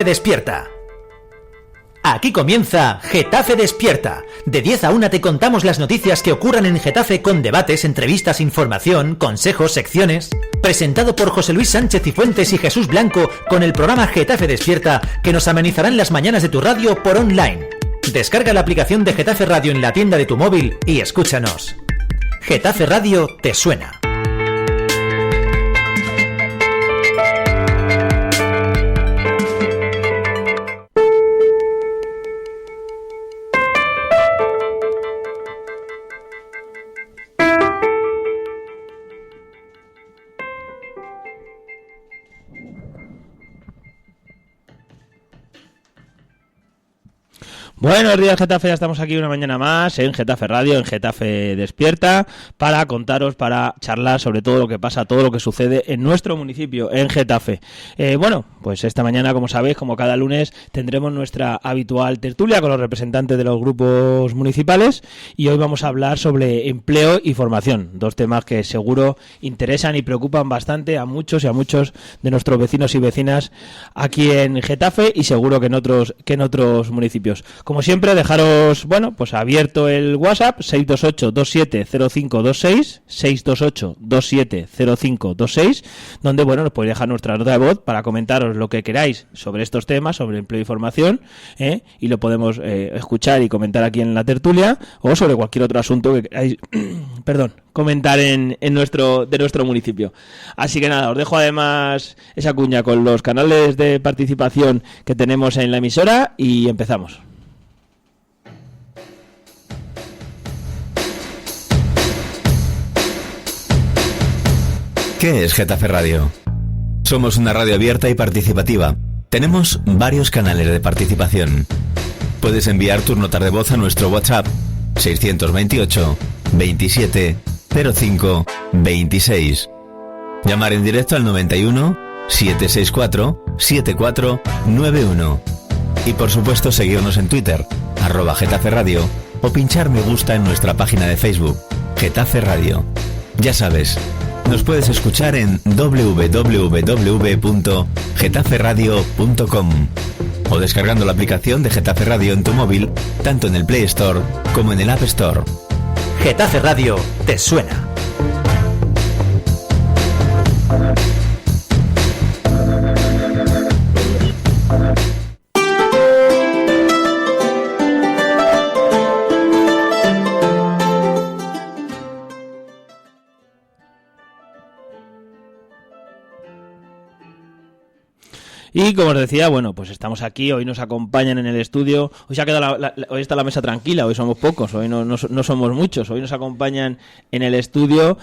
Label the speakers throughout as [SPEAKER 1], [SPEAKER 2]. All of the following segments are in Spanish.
[SPEAKER 1] Despierta. Aquí comienza Getafe Despierta. De 10 a 1 te contamos las noticias que ocurran en Getafe con debates, entrevistas, información, consejos, secciones. Presentado por José Luis Sánchez Cifuentes y Jesús Blanco con el programa Getafe Despierta que nos amenizarán las mañanas de tu radio por online. Descarga la aplicación de Getafe Radio en la tienda de tu móvil y escúchanos. Getafe Radio te suena.
[SPEAKER 2] Buenos días, Getafe, ya estamos aquí una mañana más en Getafe Radio, en Getafe Despierta, para contaros, para charlar sobre todo lo que pasa, todo lo que sucede en nuestro municipio, en Getafe. Bueno, pues esta mañana, como sabéis, como cada lunes, tendremos nuestra habitual tertulia con los representantes de los grupos municipales y hoy vamos a hablar sobre empleo y formación, dos temas que seguro interesan y preocupan bastante a muchos de nuestros vecinos y vecinas aquí en Getafe y seguro que en otros municipios. Como siempre, dejaros, pues abierto el WhatsApp, 628-270526, 628-270526, donde, nos podéis dejar nuestra nota de voz para comentaros lo que queráis sobre estos temas, sobre empleo y formación, y lo podemos escuchar y comentar aquí en la tertulia, o sobre cualquier otro asunto que queráis, comentar de nuestro municipio. Así que nada, os dejo además esa cuña con los canales de participación que tenemos en la emisora y empezamos.
[SPEAKER 3] ¿Qué es Getafe Radio? Somos una radio abierta y participativa. Tenemos varios canales de participación. Puedes enviar tus notas de voz a nuestro WhatsApp 628 27 05 26. Llamar en directo al 91 764 7491. Y por supuesto seguirnos en Twitter, @Getafe Radio, o pinchar me gusta en nuestra página de Facebook, Getafe Radio. Ya sabes, nos puedes escuchar en www.getaferadio.com o descargando la aplicación de Getafe Radio en tu móvil, tanto en el Play Store como en el App Store.
[SPEAKER 1] Getafe Radio te suena.
[SPEAKER 2] Y como os decía, pues estamos aquí, hoy nos acompañan en el estudio, hoy se ha quedado hoy está la mesa tranquila, hoy somos pocos, hoy no somos muchos, hoy nos acompañan en el estudio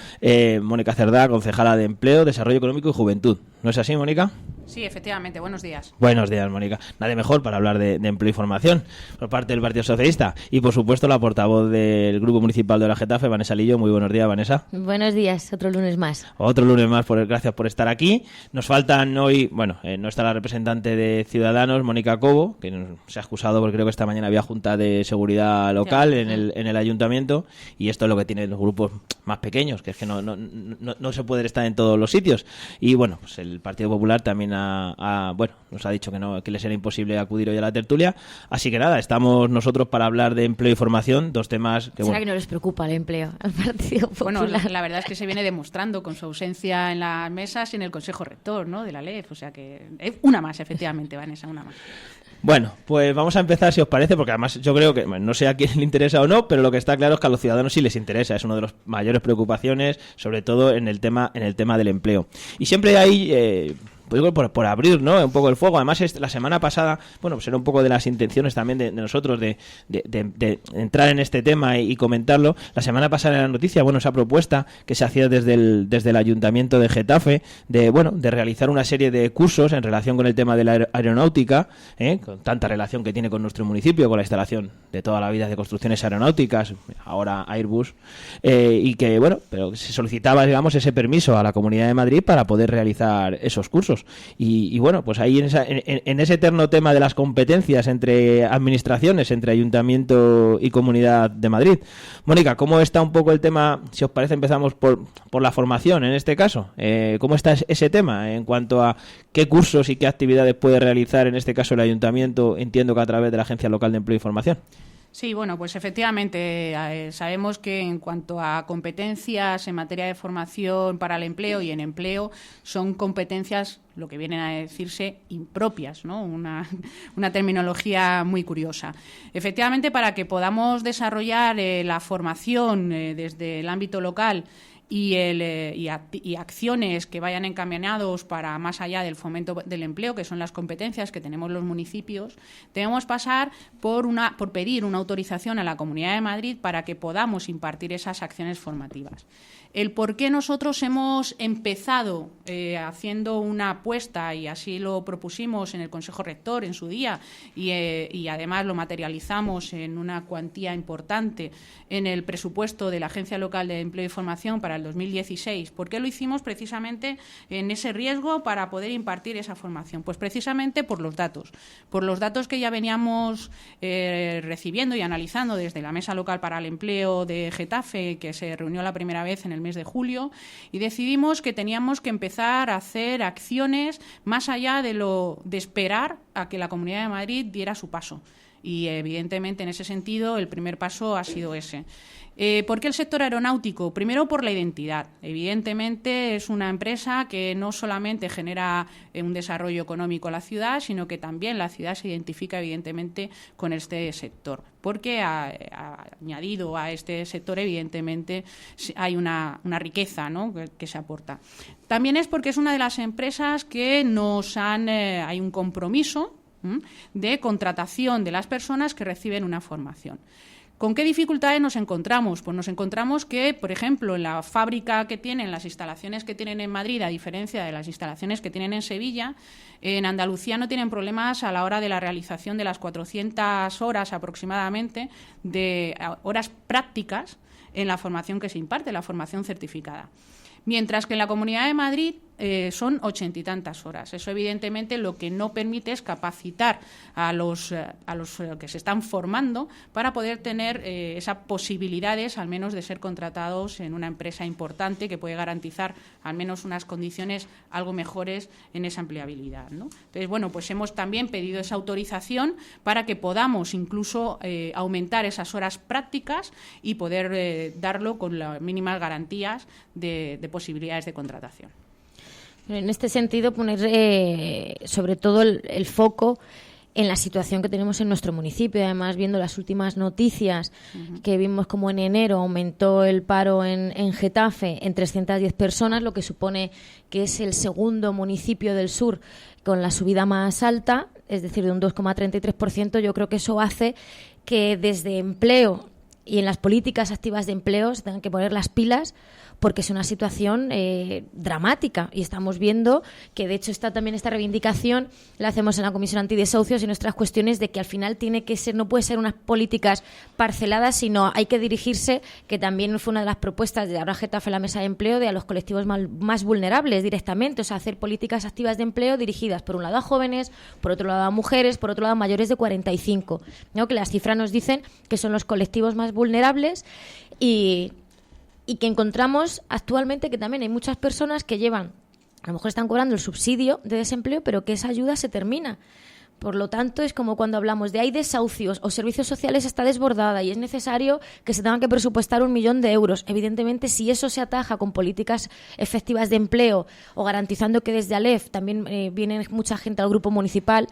[SPEAKER 2] Mónica Cerdá, concejala de Empleo, Desarrollo Económico y Juventud. ¿No es así, Mónica?
[SPEAKER 4] Sí, efectivamente, buenos días.
[SPEAKER 2] Buenos días, Mónica. Nadie mejor para hablar de empleo y formación por parte del Partido Socialista. Y, por supuesto, la portavoz del Grupo Municipal de la Getafe, Vanessa Lillo. Muy buenos días, Vanessa.
[SPEAKER 5] Buenos días, otro lunes más.
[SPEAKER 2] Otro lunes más, gracias por estar aquí. Nos faltan hoy, no está la representante de Ciudadanos, Mónica Cobo, que se ha excusado porque creo que esta mañana había junta de seguridad local en el ayuntamiento, y esto es lo que tienen los grupos más pequeños, que es que no se puede estar en todos los sitios. Y, pues el Partido Popular también nos ha dicho que les era imposible acudir hoy a la tertulia, así que nada, estamos nosotros para hablar de empleo y formación, dos temas que
[SPEAKER 5] ¿Será que no les preocupa el empleo al Partido Popular?
[SPEAKER 4] Bueno, la verdad es que se viene demostrando con su ausencia en las mesas y en el Consejo Rector, de la LEF, o sea que una más, efectivamente, Vanessa, una más.
[SPEAKER 2] Bueno, pues vamos a empezar, si os parece, porque además yo creo que, no sé a quién le interesa o no, pero lo que está claro es que a los ciudadanos sí les interesa, es una de las mayores preocupaciones, sobre todo en el tema del empleo. Y siempre hay por abrir, un poco el fuego. Además, la semana pasada, pues era un poco de las intenciones también de nosotros de entrar en este tema y comentarlo. La semana pasada en la noticia, esa propuesta que se hacía desde el Ayuntamiento de Getafe de realizar una serie de cursos en relación con el tema de la aeronáutica, con tanta relación que tiene con nuestro municipio, con la instalación de toda la vida de construcciones aeronáuticas, ahora Airbus, y que, pero se solicitaba, ese permiso a la Comunidad de Madrid para poder realizar esos cursos. cursos. Y bueno, pues ahí en ese eterno tema de las competencias entre administraciones, entre Ayuntamiento y Comunidad de Madrid. Mónica, ¿cómo está un poco el tema? Si os parece, empezamos por la formación en este caso. ¿Cómo está ese tema en cuanto a qué cursos y qué actividades puede realizar en este caso el Ayuntamiento? Entiendo que a través de la Agencia Local de Empleo y Formación.
[SPEAKER 4] Sí, bueno, pues efectivamente sabemos que en cuanto a competencias en materia de formación para el empleo y en empleo son competencias, lo que vienen a decirse, impropias, ¿no? Una terminología muy curiosa. Efectivamente, para que podamos desarrollar la formación desde el ámbito local y acciones que vayan encaminados para más allá del fomento del empleo, que son las competencias que tenemos los municipios, debemos pasar por pedir una autorización a la Comunidad de Madrid para que podamos impartir esas acciones formativas. El por qué nosotros hemos empezado haciendo una apuesta, y así lo propusimos en el Consejo Rector en su día, y además lo materializamos en una cuantía importante en el presupuesto de la Agencia Local de Empleo y Formación para el 2016. ¿Por qué lo hicimos precisamente en ese riesgo para poder impartir esa formación? Pues precisamente por los datos que ya veníamos recibiendo y analizando desde la Mesa Local para el Empleo de Getafe, que se reunió la primera vez en el mes de julio, y decidimos que teníamos que empezar a hacer acciones más allá de esperar a que la Comunidad de Madrid diera su paso. Y evidentemente en ese sentido el primer paso ha sido ese. ¿Por qué el sector aeronáutico? Primero, por la identidad. Evidentemente es una empresa que no solamente genera un desarrollo económico a la ciudad, sino que también la ciudad se identifica evidentemente con este sector, porque añadido a este sector evidentemente hay una riqueza, ¿no?, que se aporta. También es porque es una de las empresas que hay un compromiso de contratación de las personas que reciben una formación. ¿Con qué dificultades nos encontramos? Pues nos encontramos que, por ejemplo, en la fábrica que tienen, las instalaciones que tienen en Madrid, a diferencia de las instalaciones que tienen en Sevilla, en Andalucía no tienen problemas a la hora de la realización de las 400 horas aproximadamente de horas prácticas en la formación que se imparte, la formación certificada. Mientras que en la Comunidad de Madrid son 80 y tantas horas. Eso, evidentemente, lo que no permite es capacitar a los que se están formando para poder tener esas posibilidades, al menos, de ser contratados en una empresa importante que puede garantizar al menos unas condiciones algo mejores en esa empleabilidad, ¿no? Entonces, bueno, pues hemos también pedido esa autorización para que podamos incluso aumentar esas horas prácticas y poder darlo con las mínimas garantías de posibilidades de contratación.
[SPEAKER 5] En este sentido, poner sobre todo el foco en la situación que tenemos en nuestro municipio. Además, viendo las últimas noticias que vimos como en enero aumentó el paro en Getafe en 310 personas, lo que supone que es el segundo municipio del sur con la subida más alta, es decir, de un 2,33%. Yo creo que eso hace que desde empleo y en las políticas activas de empleo se tengan que poner las pilas, porque es una situación dramática, y estamos viendo que, de hecho, también esta reivindicación la hacemos en la Comisión Antidesahucios y nuestras cuestiones de que al final no puede ser unas políticas parceladas, sino hay que dirigirse, que también fue una de las propuestas de ahora Getafe en la mesa de empleo, de a los colectivos más vulnerables directamente, o sea, hacer políticas activas de empleo dirigidas por un lado a jóvenes, por otro lado a mujeres, por otro lado a mayores de 45, ¿no? Que las cifras nos dicen que son los colectivos más vulnerables y que encontramos actualmente que también hay muchas personas que a lo mejor están cobrando el subsidio de desempleo, pero que esa ayuda se termina. Por lo tanto, es como cuando hablamos de hay desahucios o servicios sociales está desbordada y es necesario que se tengan que presupuestar 1 millón de euros. Evidentemente, si eso se ataja con políticas efectivas de empleo o garantizando que desde Alef también viene mucha gente al grupo municipal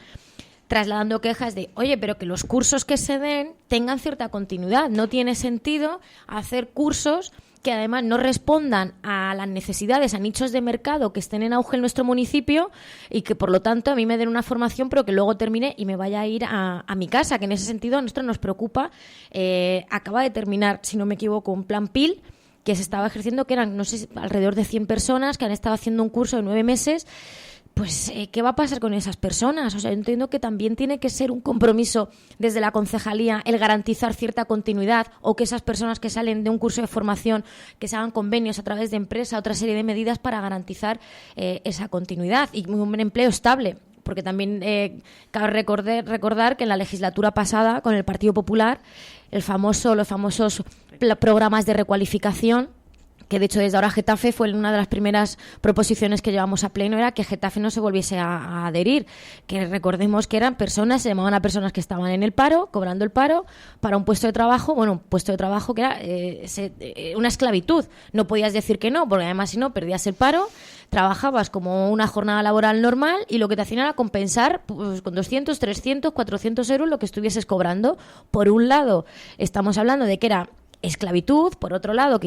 [SPEAKER 5] trasladando quejas de, oye, pero que los cursos que se den tengan cierta continuidad. No tiene sentido hacer cursos que además no respondan a las necesidades, a nichos de mercado que estén en auge en nuestro municipio y que, por lo tanto, a mí me den una formación pero que luego termine y me vaya a ir a mi casa, que en ese sentido a nosotros nos preocupa. Acaba de terminar, si no me equivoco, un plan PIL que se estaba ejerciendo, que eran, no sé, alrededor de 100 personas que han estado haciendo un curso de 9 meses, pues, ¿qué va a pasar con esas personas? O sea, yo entiendo que también tiene que ser un compromiso desde la concejalía el garantizar cierta continuidad, o que esas personas que salen de un curso de formación, que se hagan convenios a través de empresa, otra serie de medidas para garantizar esa continuidad y un empleo estable. Porque también cabe recordar que en la legislatura pasada, con el Partido Popular, los famosos programas de recualificación, que de hecho desde ahora Getafe fue una de las primeras proposiciones que llevamos a pleno, era que Getafe no se volviese a adherir, que recordemos que eran personas, se llamaban a personas que estaban en el paro, cobrando el paro, para un puesto de trabajo, un puesto de trabajo que era una esclavitud. No podías decir que no, porque además si no perdías el paro, trabajabas como una jornada laboral normal y lo que te hacían era compensar pues, con 200, 300, 400 euros lo que estuvieses cobrando. Por un lado, estamos hablando de que era esclavitud, por otro lado,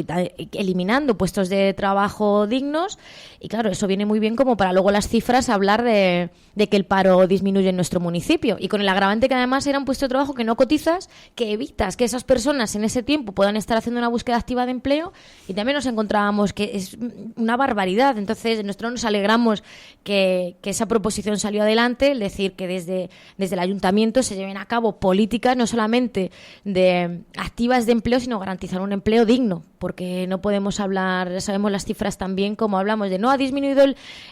[SPEAKER 5] eliminando puestos de trabajo dignos, y claro, eso viene muy bien como para luego las cifras hablar de que el paro disminuye en nuestro municipio, y con el agravante que además era un puesto de trabajo que no cotizas, que evitas que esas personas en ese tiempo puedan estar haciendo una búsqueda activa de empleo, y también nos encontrábamos que es una barbaridad. Entonces nosotros nos alegramos que esa proposición salió adelante, es decir, que desde el ayuntamiento se lleven a cabo políticas no solamente activas de empleo, sino garantizar un empleo digno, porque no podemos hablar, sabemos las cifras también, como hablamos de no ha disminuido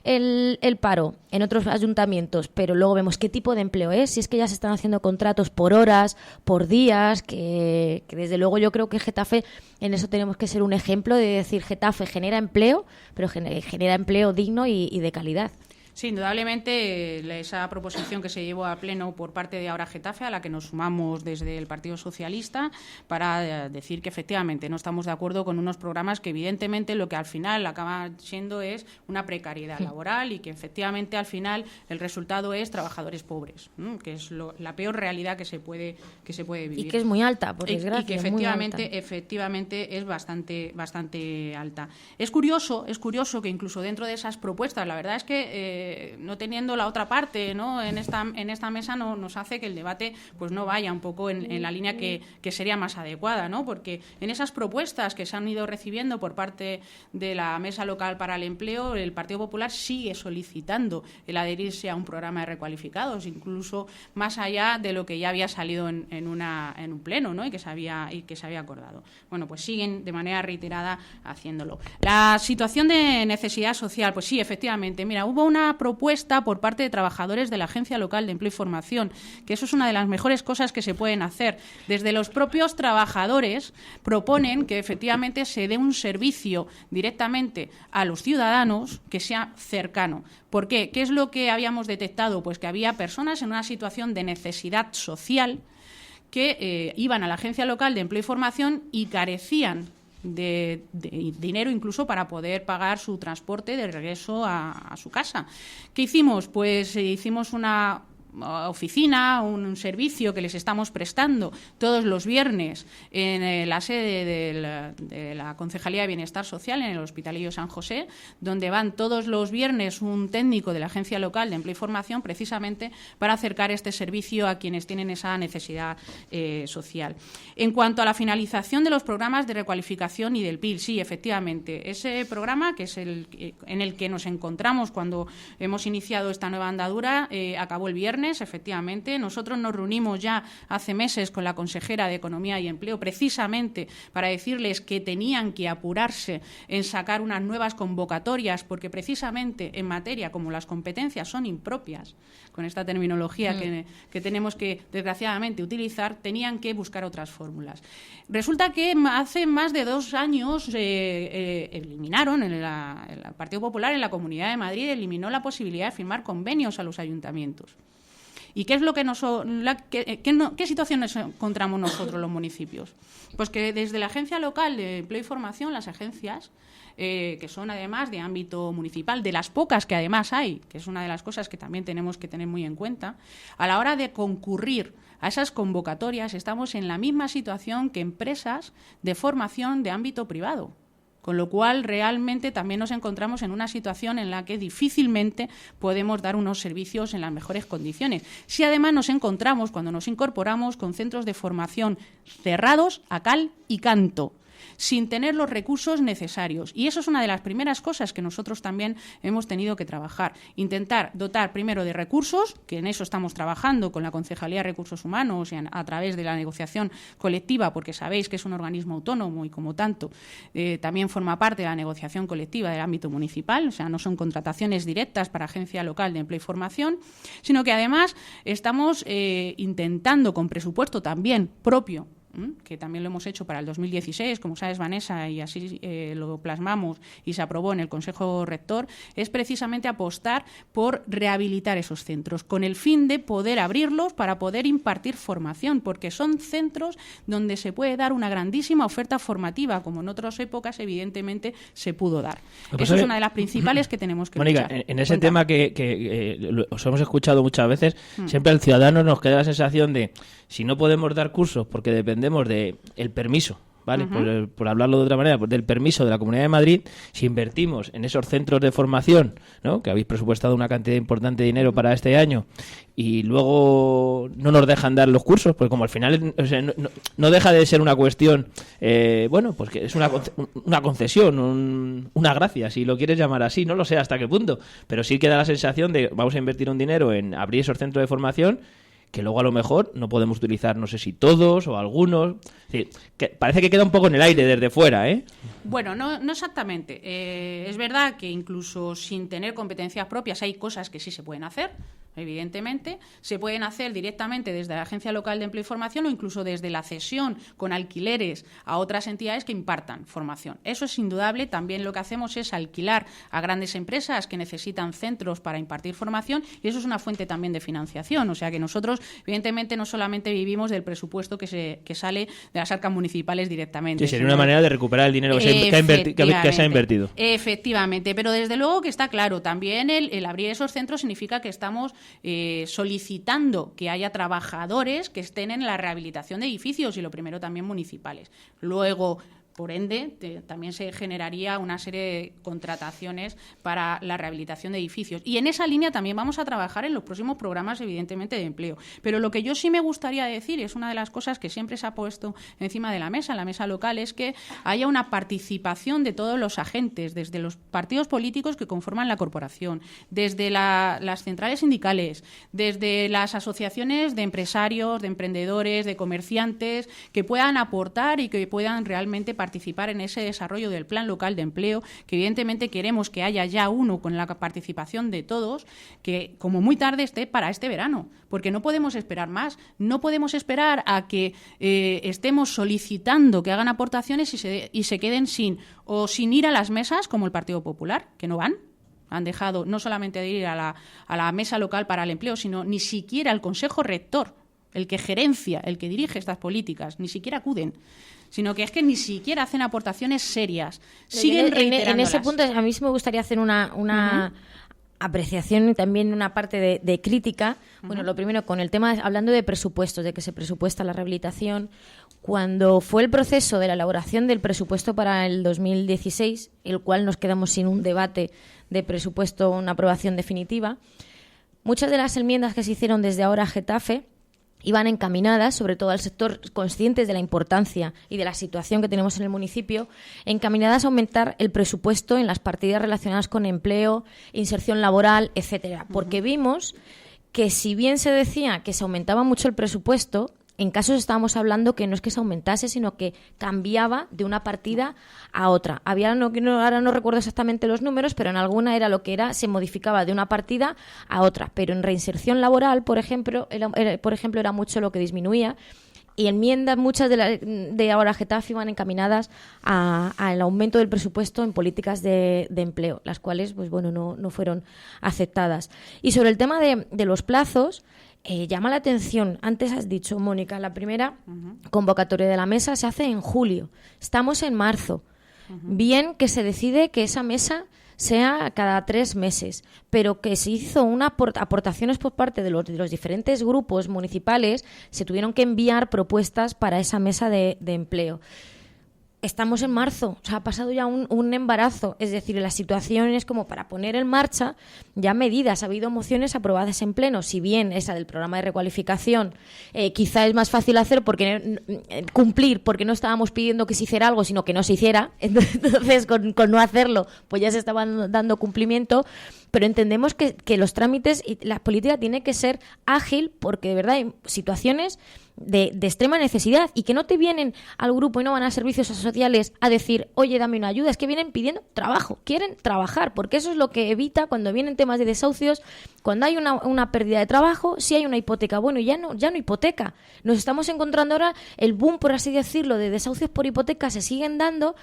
[SPEAKER 5] el paro en otros ayuntamientos, pero luego vemos qué tipo de empleo es, si es que ya se están haciendo contratos por horas, por días, que desde luego yo creo que Getafe, en eso tenemos que ser un ejemplo de decir Getafe genera empleo, pero genera empleo digno y de calidad.
[SPEAKER 4] Sí, indudablemente esa proposición que se llevó a pleno por parte de Ahora Getafe, a la que nos sumamos desde el Partido Socialista, para decir que efectivamente no estamos de acuerdo con unos programas que evidentemente lo que al final acaba siendo es una precariedad laboral, y que efectivamente al final el resultado es trabajadores pobres, ¿no? Que es la peor realidad que se puede vivir.
[SPEAKER 5] Y que es muy alta, por desgracia.
[SPEAKER 4] Y que efectivamente es bastante alta. Es curioso que incluso dentro de esas propuestas, la verdad es que no teniendo la otra parte, ¿no?, en esta mesa nos hace que el debate pues no vaya un poco en la línea que sería más adecuada, ¿no? Porque en esas propuestas que se han ido recibiendo por parte de la Mesa Local para el Empleo, el Partido Popular sigue solicitando el adherirse a un programa de recualificados, incluso más allá de lo que ya había salido en un pleno, ¿no?, y que se había acordado. Bueno, pues siguen de manera reiterada haciéndolo. La situación de necesidad social, pues sí, efectivamente. Mira, hubo una propuesta por parte de trabajadores de la Agencia Local de Empleo y Formación, que eso es una de las mejores cosas que se pueden hacer. Desde los propios trabajadores proponen que efectivamente se dé un servicio directamente a los ciudadanos que sea cercano. ¿Por qué? ¿Qué es lo que habíamos detectado? Pues que había personas en una situación de necesidad social que iban a la Agencia Local de Empleo y Formación y carecían de dinero incluso para poder pagar su transporte de regreso a su casa. ¿Qué hicimos? Pues hicimos una oficina, un servicio que les estamos prestando todos los viernes en la sede de la Concejalía de Bienestar Social, en el Hospitalillo San José, donde van todos los viernes un técnico de la Agencia Local de Empleo y Formación, precisamente para acercar este servicio a quienes tienen esa necesidad social. En cuanto a la finalización de los programas de recualificación y del PIL, sí, efectivamente, ese programa, que es en el que nos encontramos cuando hemos iniciado esta nueva andadura, acabó el viernes. Efectivamente, nosotros nos reunimos ya hace meses con la consejera de Economía y Empleo precisamente para decirles que tenían que apurarse en sacar unas nuevas convocatorias, porque precisamente en materia como las competencias son impropias, con esta terminología que tenemos que desgraciadamente utilizar, tenían que buscar otras fórmulas. Resulta que hace más de 2 años eliminaron, el Partido Popular en la Comunidad de Madrid eliminó la posibilidad de firmar convenios a los ayuntamientos. ¿Y qué es lo que qué situación nos encontramos nosotros los municipios? Pues que desde la Agencia Local de Empleo y Formación, las agencias que son además de ámbito municipal, de las pocas que además hay, que es una de las cosas que también tenemos que tener muy en cuenta, a la hora de concurrir a esas convocatorias estamos en la misma situación que empresas de formación de ámbito privado. Con lo cual, realmente también nos encontramos en una situación en la que difícilmente podemos dar unos servicios en las mejores condiciones. Si además nos encontramos, cuando nos incorporamos, con centros de formación cerrados a cal y canto. sin tener los recursos necesarios. Y eso es una de las primeras cosas que nosotros también hemos tenido que trabajar. Intentar dotar primero de recursos, que en eso estamos trabajando con la Concejalía de Recursos Humanos y a través de la negociación colectiva, porque sabéis que es un organismo autónomo y como tanto también forma parte de la negociación colectiva del ámbito municipal, o sea, no son contrataciones directas para Agencia Local de Empleo y Formación, sino que además estamos intentando con presupuesto también propio, que también lo hemos hecho para el 2016, como sabes, Vanessa, y así lo plasmamos y se aprobó en el Consejo Rector, es precisamente apostar por rehabilitar esos centros, con el fin de poder abrirlos para poder impartir formación, porque son centros donde se puede dar una grandísima oferta formativa, como en otras épocas, evidentemente, se pudo dar. Eso es una de las principales que tenemos que
[SPEAKER 2] Mónica,
[SPEAKER 4] luchar.
[SPEAKER 2] en ese tema que os hemos escuchado muchas veces, siempre al ciudadano nos queda la sensación de, si no podemos dar cursos porque dependemos de el permiso, ¿vale? Por hablarlo de otra manera, pues del permiso de la Comunidad de Madrid, si invertimos en esos centros de formación, ¿no?, que habéis presupuestado una cantidad importante de dinero para este año, y luego no nos dejan dar los cursos, pues como al final, o sea, no deja de ser una cuestión, pues que es una concesión, una gracia, si lo quieres llamar así, no lo sé hasta qué punto, pero sí que da la sensación de vamos a invertir un dinero en abrir esos centros de formación que luego a lo mejor no podemos utilizar, no sé si todos o algunos. Es decir, que parece que queda un poco en el aire desde fuera, ¿eh?
[SPEAKER 4] Bueno, no exactamente. Es verdad que incluso sin tener competencias propias hay cosas que sí se pueden hacer, evidentemente. Se pueden hacer directamente desde la Agencia Local de Empleo y Formación o incluso desde la cesión con alquileres a otras entidades que impartan formación. Eso es indudable. También lo que hacemos es alquilar a grandes empresas que necesitan centros para impartir formación y eso es una fuente también de financiación. O sea que nosotros, evidentemente, no solamente vivimos del presupuesto que sale de las arcas municipales directamente.
[SPEAKER 2] Sí, sería una manera de recuperar el dinero que se ha invertido.
[SPEAKER 4] Efectivamente, pero desde luego que está claro, también el abrir esos centros significa que estamos solicitando que haya trabajadores que estén en la rehabilitación de edificios y lo primero también municipales. Luego, por ende, también se generaría una serie de contrataciones para la rehabilitación de edificios. Y en esa línea también vamos a trabajar en los próximos programas, evidentemente, de empleo. Pero lo que yo sí me gustaría decir, y es una de las cosas que siempre se ha puesto encima de la mesa, en la mesa local, es que haya una participación de todos los agentes, desde los partidos políticos que conforman la corporación, desde las centrales sindicales, desde las asociaciones de empresarios, de emprendedores, de comerciantes, que puedan aportar y que puedan realmente participar en ese desarrollo del plan local de empleo, que evidentemente queremos que haya ya uno con la participación de todos, que como muy tarde esté para este verano, porque no podemos esperar más, no podemos esperar a que estemos solicitando que hagan aportaciones y se queden sin ir a las mesas como el Partido Popular, que no van. Han dejado no solamente de ir a la mesa local para el empleo, sino ni siquiera al Consejo Rector, el que gerencia, el que dirige estas políticas, ni siquiera acuden, sino que es que ni siquiera hacen aportaciones serias. Siguen reiterándolas.
[SPEAKER 5] En ese punto a mí sí me gustaría hacer una apreciación y también una parte de crítica. Bueno, lo primero, con el tema, hablando de presupuestos, de que se presupuesta la rehabilitación, cuando fue el proceso de la elaboración del presupuesto para el 2016, el cual nos quedamos sin un debate de presupuesto, una aprobación definitiva, muchas de las enmiendas que se hicieron desde ahora a Getafe iban encaminadas, sobre todo al sector, conscientes de la importancia y de la situación que tenemos en el municipio, encaminadas a aumentar el presupuesto en las partidas relacionadas con empleo, inserción laboral, etcétera. Porque vimos que si bien se decía que se aumentaba mucho el presupuesto, en casos estábamos hablando que no es que se aumentase, sino que cambiaba de una partida a otra. Ahora no recuerdo exactamente los números, pero en alguna era lo que era, se modificaba de una partida a otra. Pero en reinserción laboral, por ejemplo, era mucho lo que disminuía. Y enmiendas, muchas de ahora Getafe, iban encaminadas al aumento del presupuesto en políticas de empleo, las cuales pues bueno no fueron aceptadas. Y sobre el tema de los plazos, llama la atención, antes has dicho, Mónica, la primera convocatoria de la mesa se hace en julio, estamos en marzo. Bien que se decide que esa mesa sea cada 3 meses, pero que se hizo aportaciones por parte de los diferentes grupos municipales, se tuvieron que enviar propuestas para esa mesa de empleo. estamos en marzo, o sea, ha pasado ya un embarazo, es decir, la situación es como para poner en marcha ya medidas. Ha habido mociones aprobadas en pleno, si bien esa del programa de recualificación quizá es más fácil hacer cumplir, porque no estábamos pidiendo que se hiciera algo, sino que no se hiciera, entonces con no hacerlo pues ya se estaba dando cumplimiento, pero entendemos que los trámites y la política tiene que ser ágil, porque de verdad hay situaciones de extrema necesidad y que no te vienen al grupo y no van a servicios sociales a decir, oye, dame una ayuda, es que vienen pidiendo trabajo, quieren trabajar, porque eso es lo que evita cuando vienen temas de desahucios, cuando hay una pérdida de trabajo, si hay una hipoteca, bueno, ya no hipoteca, nos estamos encontrando ahora el boom, por así decirlo, de desahucios por hipoteca se siguen dando,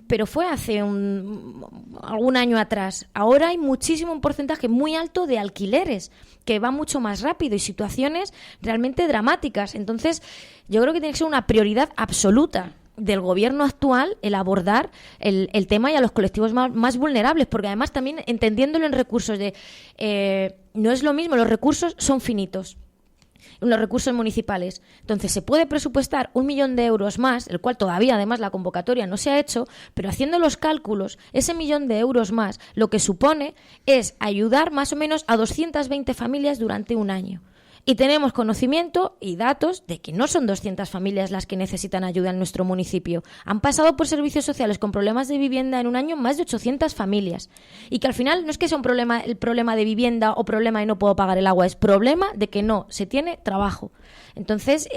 [SPEAKER 5] pero fue hace algún año atrás. Ahora hay un porcentaje muy alto de alquileres, que va mucho más rápido y situaciones realmente dramáticas. Entonces, yo creo que tiene que ser una prioridad absoluta del gobierno actual el abordar el tema y a los colectivos más vulnerables, porque además también entendiéndolo en recursos no es lo mismo, los recursos son finitos. Los recursos municipales. Entonces, se puede presupuestar 1 millón de euros más, el cual todavía, además, la convocatoria no se ha hecho, pero haciendo los cálculos, ese 1 millón de euros más, lo que supone es ayudar más o menos a 220 familias durante un año. Y tenemos conocimiento y datos de que no son 200 familias las que necesitan ayuda en nuestro municipio. Han pasado por servicios sociales con problemas de vivienda en un año más de 800 familias. Y que al final no es que sea el problema de vivienda o problema de no puedo pagar el agua, es problema de que no se tiene trabajo. Entonces,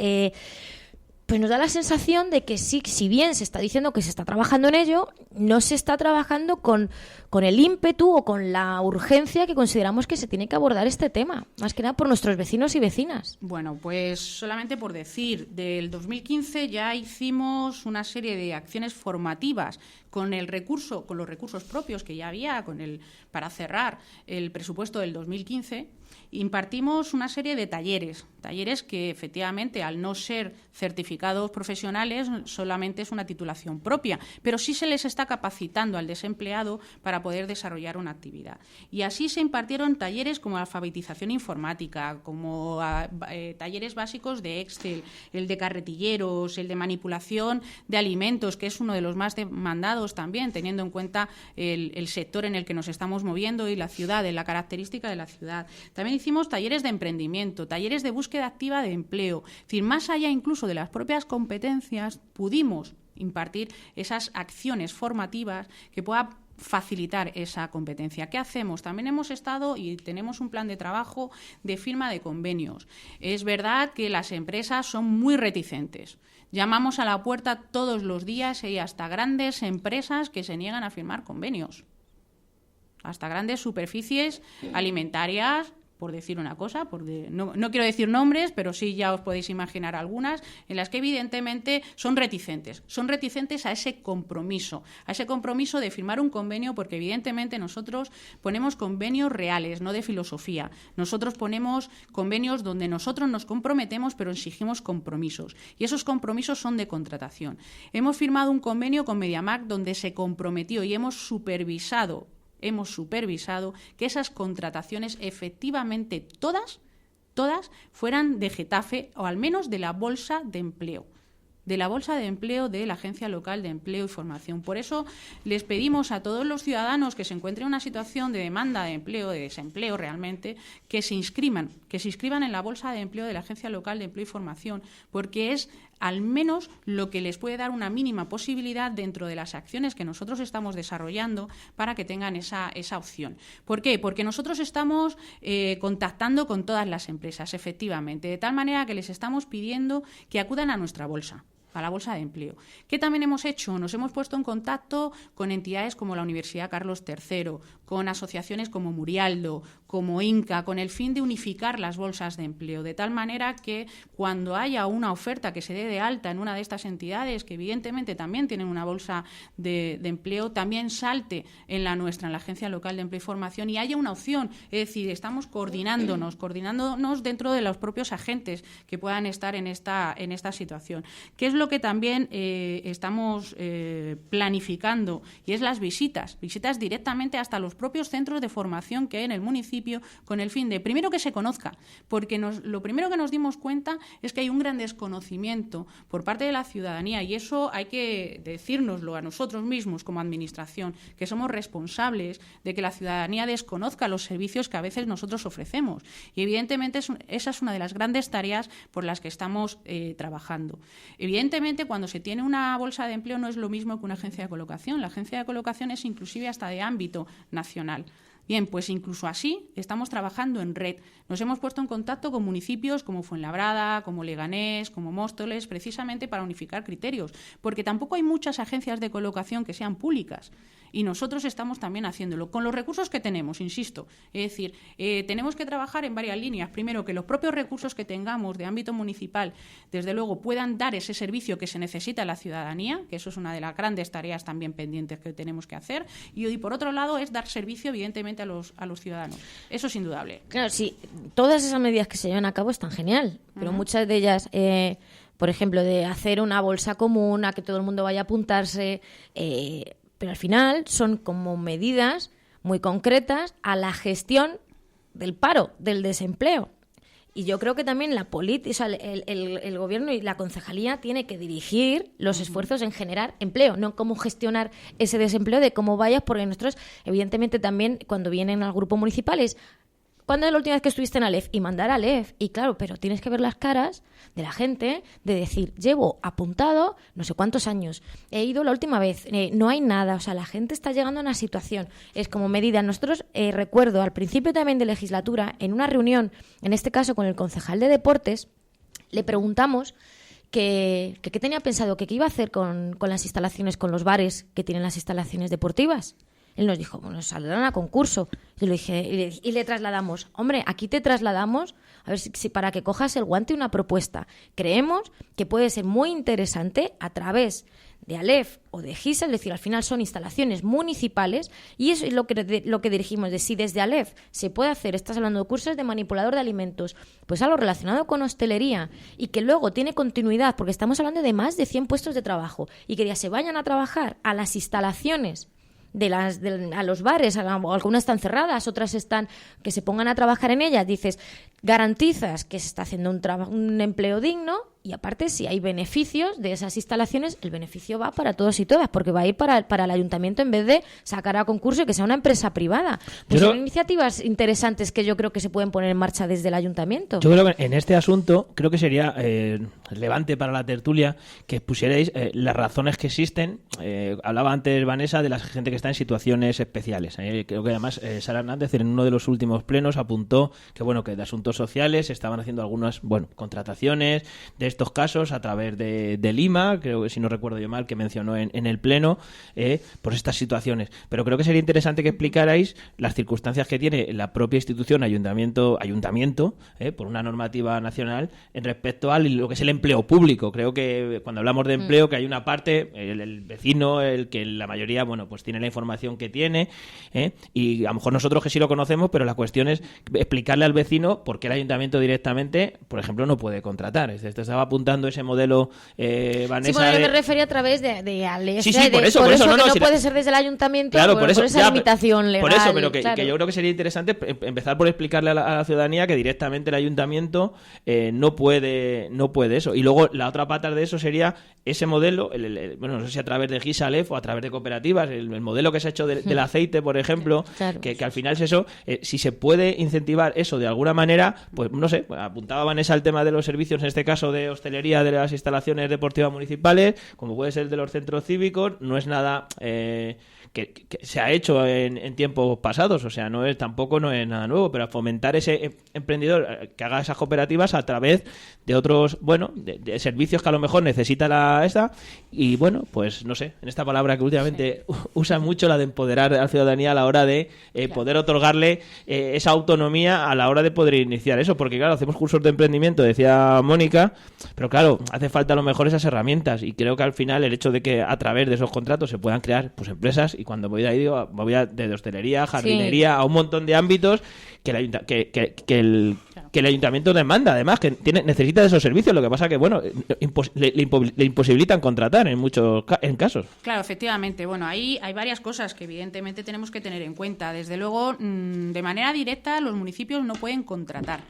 [SPEAKER 5] pues nos da la sensación de que sí, si bien se está diciendo que se está trabajando en ello, no se está trabajando con el ímpetu o con la urgencia que consideramos que se tiene que abordar este tema, más que nada por nuestros vecinos y vecinas.
[SPEAKER 4] Bueno, pues solamente por decir, del 2015 ya hicimos una serie de acciones formativas con los recursos propios que ya había para cerrar el presupuesto del 2015. Impartimos una serie de talleres que efectivamente al no ser certificados profesionales solamente es una titulación propia, pero sí se les está capacitando al desempleado para poder desarrollar una actividad. Y así se impartieron talleres como alfabetización informática, como talleres básicos de Excel, el de carretilleros, el de manipulación de alimentos, que es uno de los más demandados también, teniendo en cuenta el sector en el que nos estamos moviendo y la ciudad, la característica de la ciudad. También hicimos talleres de emprendimiento, talleres de búsqueda activa de empleo. Es decir, más allá incluso de las propias competencias, pudimos impartir esas acciones formativas que puedan facilitar esa competencia. ¿Qué hacemos? También hemos estado y tenemos un plan de trabajo de firma de convenios. Es verdad que las empresas son muy reticentes. Llamamos a la puerta todos los días y hasta grandes empresas que se niegan a firmar convenios. Hasta grandes superficies alimentarias, por decir una cosa, no quiero decir nombres, pero sí ya os podéis imaginar algunas, en las que evidentemente son reticentes a ese compromiso de firmar un convenio, porque evidentemente nosotros ponemos convenios reales, no de filosofía. Nosotros ponemos convenios donde nosotros nos comprometemos, pero exigimos compromisos, y esos compromisos son de contratación. Hemos firmado un convenio con MediaMarkt donde se comprometió y hemos supervisado que esas contrataciones efectivamente todas fueran de Getafe o al menos de la bolsa de empleo. De la bolsa de empleo de la Agencia Local de Empleo y Formación. Por eso les pedimos a todos los ciudadanos que se encuentren en una situación de demanda de empleo, de desempleo realmente, que se inscriban en la bolsa de empleo de la Agencia Local de Empleo y Formación, porque es al menos lo que les puede dar una mínima posibilidad dentro de las acciones que nosotros estamos desarrollando para que tengan esa opción. ¿Por qué? Porque nosotros estamos contactando con todas las empresas, efectivamente, de tal manera que les estamos pidiendo que acudan a nuestra bolsa, a la bolsa de empleo. ¿Qué también hemos hecho? Nos hemos puesto en contacto con entidades como la Universidad Carlos III, con asociaciones como Murialdo, como INCA, con el fin de unificar las bolsas de empleo, de tal manera que cuando haya una oferta que se dé de alta en una de estas entidades, que evidentemente también tienen una bolsa de empleo, también salte en la nuestra, en la Agencia Local de Empleo y Formación, y haya una opción. Es decir, estamos coordinándonos dentro de los propios agentes que puedan estar en esta situación. ¿Qué es lo lo que también estamos planificando, y es las visitas directamente hasta los propios centros de formación que hay en el municipio, con el fin de, primero, que se conozca, porque lo primero que nos dimos cuenta es que hay un gran desconocimiento por parte de la ciudadanía, y eso hay que decírnoslo a nosotros mismos como administración, que somos responsables de que la ciudadanía desconozca los servicios que a veces nosotros ofrecemos. Y evidentemente esa es una de las grandes tareas por las que estamos trabajando. Evidentemente, cuando se tiene una bolsa de empleo no es lo mismo que una agencia de colocación. La agencia de colocación es inclusive hasta de ámbito nacional. Bien, pues incluso así estamos trabajando en red. Nos hemos puesto en contacto con municipios como Fuenlabrada, como Leganés, como Móstoles, precisamente para unificar criterios, porque tampoco hay muchas agencias de colocación que sean públicas. Y nosotros estamos también haciéndolo con los recursos que tenemos, insisto. Es decir, tenemos que trabajar en varias líneas. Primero, que los propios recursos que tengamos de ámbito municipal, desde luego, puedan dar ese servicio que se necesita a la ciudadanía, que eso es una de las grandes tareas también pendientes que tenemos que hacer. Y por otro lado, es dar servicio, evidentemente, a los ciudadanos. Eso es indudable.
[SPEAKER 5] Claro, sí, todas esas medidas que se llevan a cabo están genial, pero muchas de ellas... por ejemplo, de hacer una bolsa común, a que todo el mundo vaya a apuntarse... pero al final son como medidas muy concretas a la gestión del paro, del desempleo. Y yo creo que también la política, o sea, el gobierno y la concejalía tiene que dirigir los esfuerzos en generar empleo, no cómo gestionar ese desempleo de cómo vayas, porque nosotros, evidentemente, también cuando vienen al grupo municipal es... ¿Cuándo es la última vez que estuviste en Alef? Y mandar a Alef. Y claro, pero tienes que ver las caras de la gente, de decir, llevo apuntado no sé cuántos años, he ido la última vez, no hay nada. O sea, la gente está llegando a una situación. Es como medida. Nosotros, recuerdo, al principio también de legislatura, en una reunión, en este caso con el concejal de Deportes, le preguntamos qué tenía pensado, que qué iba a hacer con las instalaciones, con los bares que tienen las instalaciones deportivas. Él nos dijo, bueno, saldrán a concurso. Yo le dije, y le trasladamos, hombre, aquí te trasladamos, a ver si para que cojas el guante una propuesta. Creemos que puede ser muy interesante a través de Alef o de GISA, es decir, al final son instalaciones municipales, y eso es lo que dirigimos, de si desde Alef se puede hacer, estás hablando de cursos de manipulador de alimentos, pues algo relacionado con hostelería, y que luego tiene continuidad, porque estamos hablando de más de 100 puestos de trabajo, y que ya se vayan a trabajar a las instalaciones a los bares, algunas están cerradas, otras están, que se pongan a trabajar en ellas, dices, garantizas que se está haciendo un empleo digno, y aparte, si hay beneficios de esas instalaciones, el beneficio va para todos y todas, porque va a ir para el ayuntamiento en vez de sacar a concurso y que sea una empresa privada. Pues son iniciativas interesantes que yo creo que se pueden poner en marcha desde el ayuntamiento.
[SPEAKER 2] Yo creo que en este asunto creo que sería relevante para la tertulia que pusierais las razones que existen. Hablaba antes Vanessa de la gente que está en situaciones especiales. Creo que además Sara Hernández en uno de los últimos plenos apuntó que de asuntos sociales estaban haciendo algunas contrataciones de estos casos a través de Lima, creo que si no recuerdo yo mal, que mencionó en el pleno, por estas situaciones. Pero creo que sería interesante que explicarais las circunstancias que tiene la propia institución, ayuntamiento, por una normativa nacional, en respecto a lo que es el empleo público. Creo que cuando hablamos de empleo, que hay una parte, el vecino, el que la mayoría, pues tiene la información que tiene, y a lo mejor nosotros que sí lo conocemos, pero la cuestión es explicarle al vecino por qué el ayuntamiento directamente, por ejemplo, no puede contratar. Estaba apuntando ese modelo, Vanessa.
[SPEAKER 5] Sí, bueno, yo me refería a través de Alef.
[SPEAKER 2] Sí, por eso
[SPEAKER 5] no puede ser desde el ayuntamiento,
[SPEAKER 2] claro, por
[SPEAKER 5] esa limitación legal.
[SPEAKER 2] Por eso, pero que
[SPEAKER 5] claro.
[SPEAKER 2] yo creo que sería interesante empezar por explicarle a la ciudadanía que directamente el ayuntamiento no puede eso. Y luego la otra pata de eso sería ese modelo, no sé si a través de GISA, Alef o a través de cooperativas, el modelo que se ha hecho del aceite, por ejemplo, claro. que al final es eso, si se puede incentivar eso de alguna manera, pues no sé, apuntaba Vanessa al tema de los servicios, en este caso de hostelería de las instalaciones deportivas municipales, como puede ser de los centros cívicos, no es nada que se ha hecho en tiempos pasados, o sea, tampoco no es nada nuevo, pero fomentar ese emprendedor que haga esas cooperativas a través de otros, de servicios que a lo mejor necesita esta, y pues no sé, en esta palabra que últimamente usa mucho, la de empoderar a la ciudadanía a la hora de poder otorgarle esa autonomía a la hora de poder iniciar eso, porque claro, hacemos cursos de emprendimiento, decía Mónica, pero claro, hace falta a lo mejor esas herramientas, y creo que al final el hecho de que a través de esos contratos se puedan crear pues empresas, y cuando voy de hostelería, jardinería, a un montón de ámbitos que el ayuntamiento demanda, además, que necesita de esos servicios. Lo que pasa que, bueno, le imposibilitan contratar en muchos casos.
[SPEAKER 4] Claro, efectivamente. Bueno, ahí hay varias cosas que evidentemente tenemos que tener en cuenta. Desde luego, de manera directa, los municipios no pueden contratar.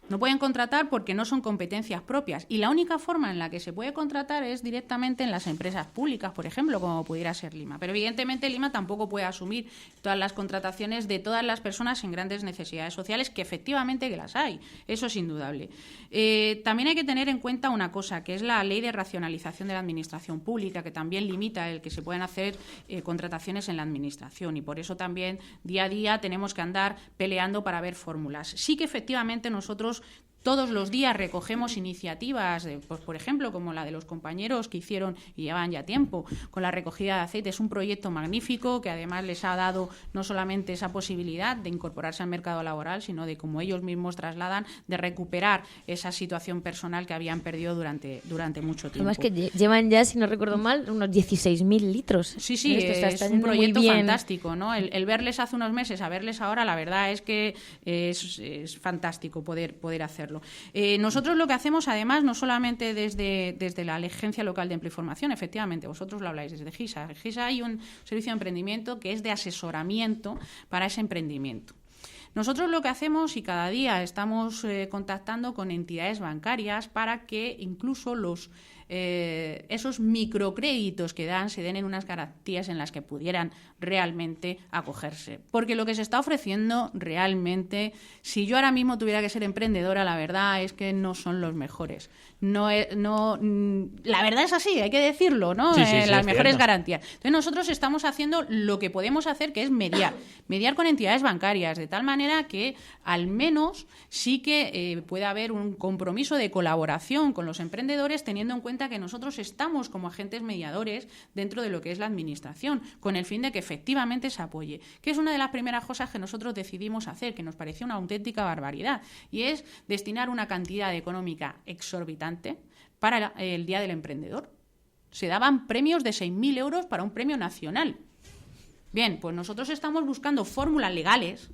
[SPEAKER 4] No pueden contratar porque no son competencias propias. Y la única forma en la que se puede contratar es directamente en las empresas públicas, por ejemplo, como pudiera ser Lima. Pero evidentemente Lima tampoco puede asumir todas las contrataciones de todas las personas en grandes necesidades sociales, que efectivamente que las hay. Eso es indudable. También hay que tener en cuenta una cosa, que es la ley de racionalización de la administración pública, que también limita el que se puedan hacer contrataciones en la administración. Y por eso también día a día tenemos que andar peleando para ver fórmulas. Sí que efectivamente nosotros todos los días recogemos iniciativas, pues, por ejemplo, como la de los compañeros que hicieron y llevan ya tiempo con la recogida de aceite. Es un proyecto magnífico que además les ha dado no solamente esa posibilidad de incorporarse al mercado laboral, sino de, como ellos mismos trasladan, de recuperar esa situación personal que habían perdido durante mucho tiempo.
[SPEAKER 5] Además que llevan ya, si no recuerdo mal, unos 16.000 litros.
[SPEAKER 4] Sí, es un proyecto fantástico, ¿no? El verles hace unos meses a verles ahora, la verdad es que es fantástico poder hacerlo. Nosotros lo que hacemos, además, no solamente desde la Agencia Local de Empleo y Formación, efectivamente, vosotros lo habláis desde GISA. En GISA hay un servicio de emprendimiento que es de asesoramiento para ese emprendimiento. Nosotros lo que hacemos, y cada día estamos contactando con entidades bancarias para que incluso esos microcréditos que dan se den en unas garantías en las que pudieran realmente acogerse. Porque lo que se está ofreciendo realmente, si yo ahora mismo tuviera que ser emprendedora, la verdad es que no son los mejores. La verdad es así, hay que decirlo, ¿no?
[SPEAKER 2] Sí,
[SPEAKER 4] las mejores garantías. Entonces nosotros estamos haciendo lo que podemos hacer, que es mediar con entidades bancarias, de tal manera que al menos sí que pueda haber un compromiso de colaboración con los emprendedores, teniendo en cuenta que nosotros estamos como agentes mediadores dentro de lo que es la administración, con el fin de que efectivamente se apoye, que es una de las primeras cosas que nosotros decidimos hacer, que nos pareció una auténtica barbaridad, y es destinar una cantidad económica exorbitante para el Día del Emprendedor. Se daban premios de 6.000 euros para un premio nacional. Bien, pues nosotros estamos buscando fórmulas legales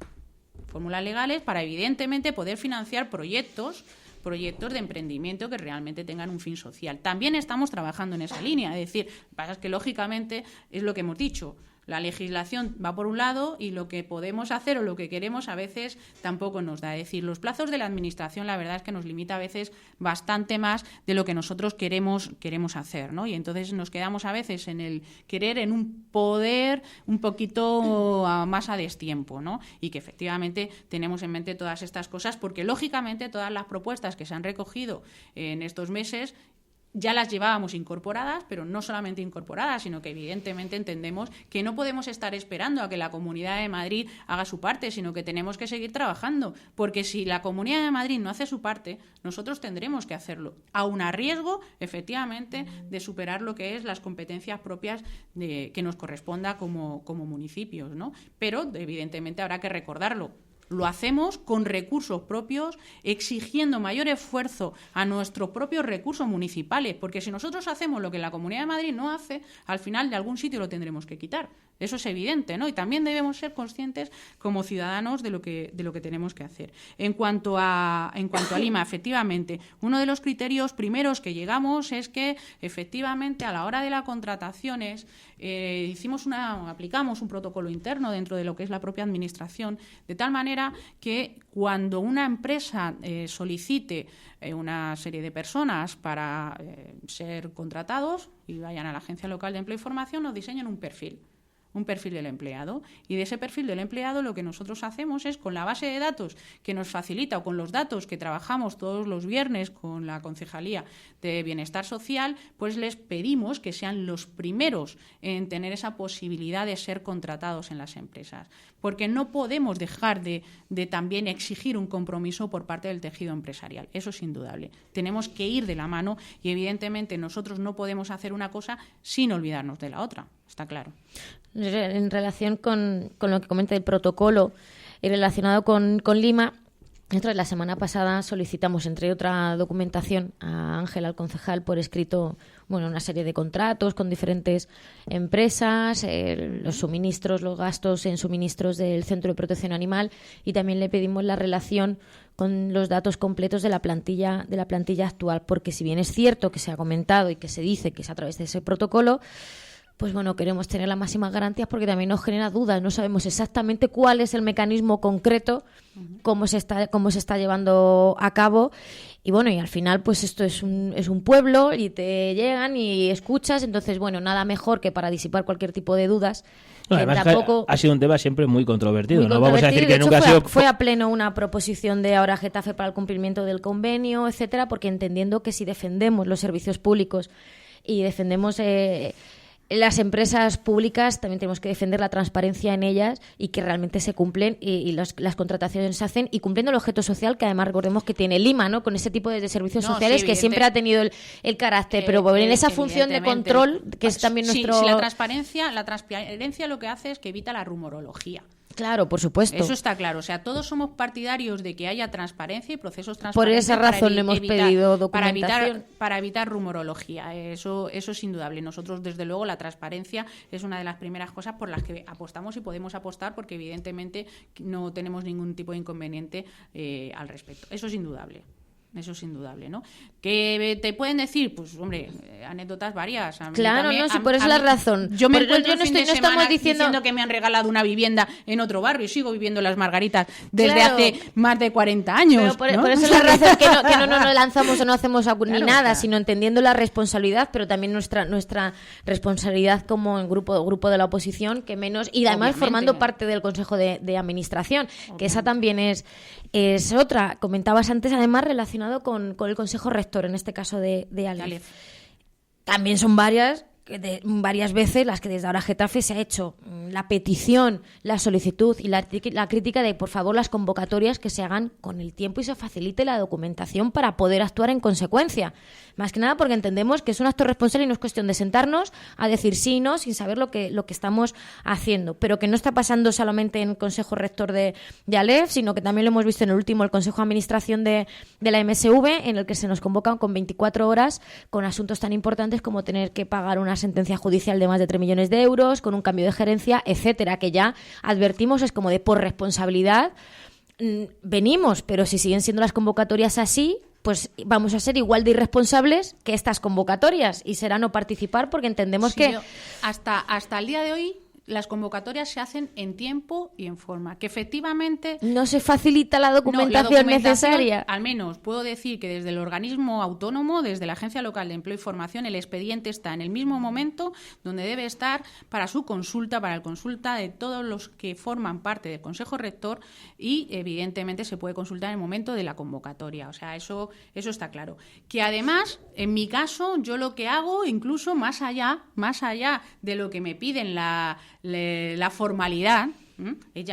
[SPEAKER 4] para evidentemente poder financiar proyectos de emprendimiento que realmente tengan un fin social. También estamos trabajando en esa línea, es decir, lo que pasa es que lógicamente es lo que hemos dicho. La legislación va por un lado y lo que podemos hacer o lo que queremos a veces tampoco nos da. Es decir, los plazos de la administración, la verdad es que nos limita a veces bastante más de lo que nosotros queremos hacer, ¿no? Y entonces nos quedamos a veces en el querer, en un poder un poquito más a destiempo, ¿no? Y que efectivamente tenemos en mente todas estas cosas, porque lógicamente todas las propuestas que se han recogido en estos meses ya las llevábamos incorporadas, pero no solamente incorporadas, sino que evidentemente entendemos que no podemos estar esperando a que la Comunidad de Madrid haga su parte, sino que tenemos que seguir trabajando, porque si la Comunidad de Madrid no hace su parte, nosotros tendremos que hacerlo, aun a riesgo, efectivamente, de superar lo que es las competencias propias que nos corresponda como municipios, ¿no? Pero, evidentemente, habrá que recordarlo. Lo hacemos con recursos propios, exigiendo mayor esfuerzo a nuestros propios recursos municipales, porque si nosotros hacemos lo que la Comunidad de Madrid no hace, al final de algún sitio lo tendremos que quitar. Eso es evidente, ¿no? Y también debemos ser conscientes como ciudadanos de lo que tenemos que hacer. En cuanto a Lima, efectivamente, uno de los criterios primeros que llegamos es que, efectivamente, a la hora de las contrataciones aplicamos un protocolo interno dentro de lo que es la propia administración, de tal manera que cuando una empresa solicite una serie de personas para ser contratados y vayan a la Agencia Local de Empleo y Formación, nos diseñan un perfil del empleado, y de ese perfil del empleado lo que nosotros hacemos es, con la base de datos que nos facilita o con los datos que trabajamos todos los viernes con la Concejalía de Bienestar Social, pues les pedimos que sean los primeros en tener esa posibilidad de ser contratados en las empresas, porque no podemos dejar de también exigir un compromiso por parte del tejido empresarial. Eso es indudable. Tenemos que ir de la mano y evidentemente nosotros no podemos hacer una cosa sin olvidarnos de la otra. Está claro.
[SPEAKER 5] En relación con lo que comenta el protocolo y relacionado con Lima, Nosotros la semana pasada solicitamos, entre otra documentación, a Ángel, al concejal, por escrito, una serie de contratos con diferentes empresas, los suministros, los gastos en suministros del Centro de Protección Animal, y también le pedimos la relación con los datos completos de la plantilla actual, porque si bien es cierto que se ha comentado y que se dice que es a través de ese protocolo, pues queremos tener las máximas garantías porque también nos genera dudas. No sabemos exactamente cuál es el mecanismo concreto, cómo se está llevando a cabo. Y y al final, pues esto es un pueblo y te llegan y escuchas. Entonces, nada mejor que para disipar cualquier tipo de dudas.
[SPEAKER 2] Además,
[SPEAKER 5] tampoco...
[SPEAKER 2] ha sido un tema siempre muy controvertido.
[SPEAKER 5] Muy
[SPEAKER 2] no vamos a decir que
[SPEAKER 5] de
[SPEAKER 2] nunca
[SPEAKER 5] hecho,
[SPEAKER 2] ha sido...
[SPEAKER 5] Fue a pleno una proposición de ahora Getafe para el cumplimiento del convenio, etcétera, porque entendiendo que si defendemos los servicios públicos y defendemos... las empresas públicas, también tenemos que defender la transparencia en ellas y que realmente se cumplen y las contrataciones se hacen y cumpliendo el objeto social, que además recordemos que tiene Lima, ¿no? Con ese tipo de servicios sociales, que siempre ha tenido el carácter, pero en esa función de control, que es también nuestro...
[SPEAKER 4] Sí, la transparencia lo que hace es que evita la rumorología.
[SPEAKER 5] Claro, por supuesto.
[SPEAKER 4] Eso está claro. O sea, todos somos partidarios de que haya transparencia y procesos transparentes.
[SPEAKER 5] Por esa razón hemos pedido documentación.
[SPEAKER 4] Para evitar rumorología. Eso es indudable. Nosotros, desde luego, la transparencia es una de las primeras cosas por las que apostamos y podemos apostar porque, evidentemente, no tenemos ningún tipo de inconveniente al respecto. Eso es indudable. Eso es indudable, ¿no? ¿Qué te pueden decir? Pues, hombre, anécdotas varias.
[SPEAKER 5] Claro, por eso la razón.
[SPEAKER 4] Yo me encuentro el fin de semana diciendo que me han regalado una vivienda en otro barrio y sigo viviendo en Las Margaritas desde hace más de 40 años.
[SPEAKER 5] Pero por eso la razón que no nos lanzamos o no hacemos ni nada, sino entendiendo la responsabilidad, pero también nuestra responsabilidad como grupo de la oposición, que menos, y además formando parte del Consejo de Administración, que esa también es otra. Comentabas antes, además, relacionado con el Consejo Rector, en este caso de Aleph. También son varias veces las que desde ahora Getafe se ha hecho la petición, la solicitud y la crítica de, por favor, las convocatorias que se hagan con el tiempo y se facilite la documentación para poder actuar en consecuencia. Más que nada porque entendemos que es un acto responsable y no es cuestión de sentarnos a decir sí y no sin saber lo que estamos haciendo. Pero que no está pasando solamente en el Consejo Rector de Aleph, sino que también lo hemos visto en el último, el Consejo de Administración de la MSV, en el que se nos convocan con 24 horas con asuntos tan importantes como tener que pagar una sentencia judicial de más de 3 millones de euros, con un cambio de gerencia, etcétera, que ya advertimos es como de por responsabilidad venimos, pero si siguen siendo las convocatorias así, pues vamos a ser igual de irresponsables que estas convocatorias y será no participar porque entendemos que...
[SPEAKER 4] Hasta el día de hoy las convocatorias se hacen en tiempo y en forma, que efectivamente...
[SPEAKER 5] No se facilita la documentación necesaria.
[SPEAKER 4] Al menos puedo decir que desde el organismo autónomo, desde la Agencia Local de Empleo y Formación, el expediente está en el mismo momento donde debe estar para su consulta, para la consulta de todos los que forman parte del Consejo Rector y, evidentemente, se puede consultar en el momento de la convocatoria. O sea, eso está claro. Que además, en mi caso, yo lo que hago, incluso más allá de lo que me piden la formalidad, es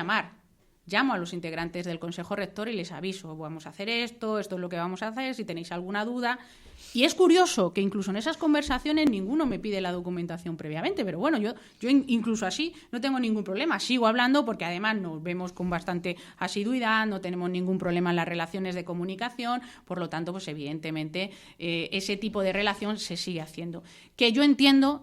[SPEAKER 4] llamo a los integrantes del Consejo Rector y les aviso, vamos a hacer esto es lo que vamos a hacer, si tenéis alguna duda. Y es curioso que incluso en esas conversaciones ninguno me pide la documentación previamente, pero bueno, yo incluso así no tengo ningún problema, sigo hablando porque además nos vemos con bastante asiduidad, no tenemos ningún problema en las relaciones de comunicación, por lo tanto, pues evidentemente ese tipo de relación se sigue haciendo. Que yo entiendo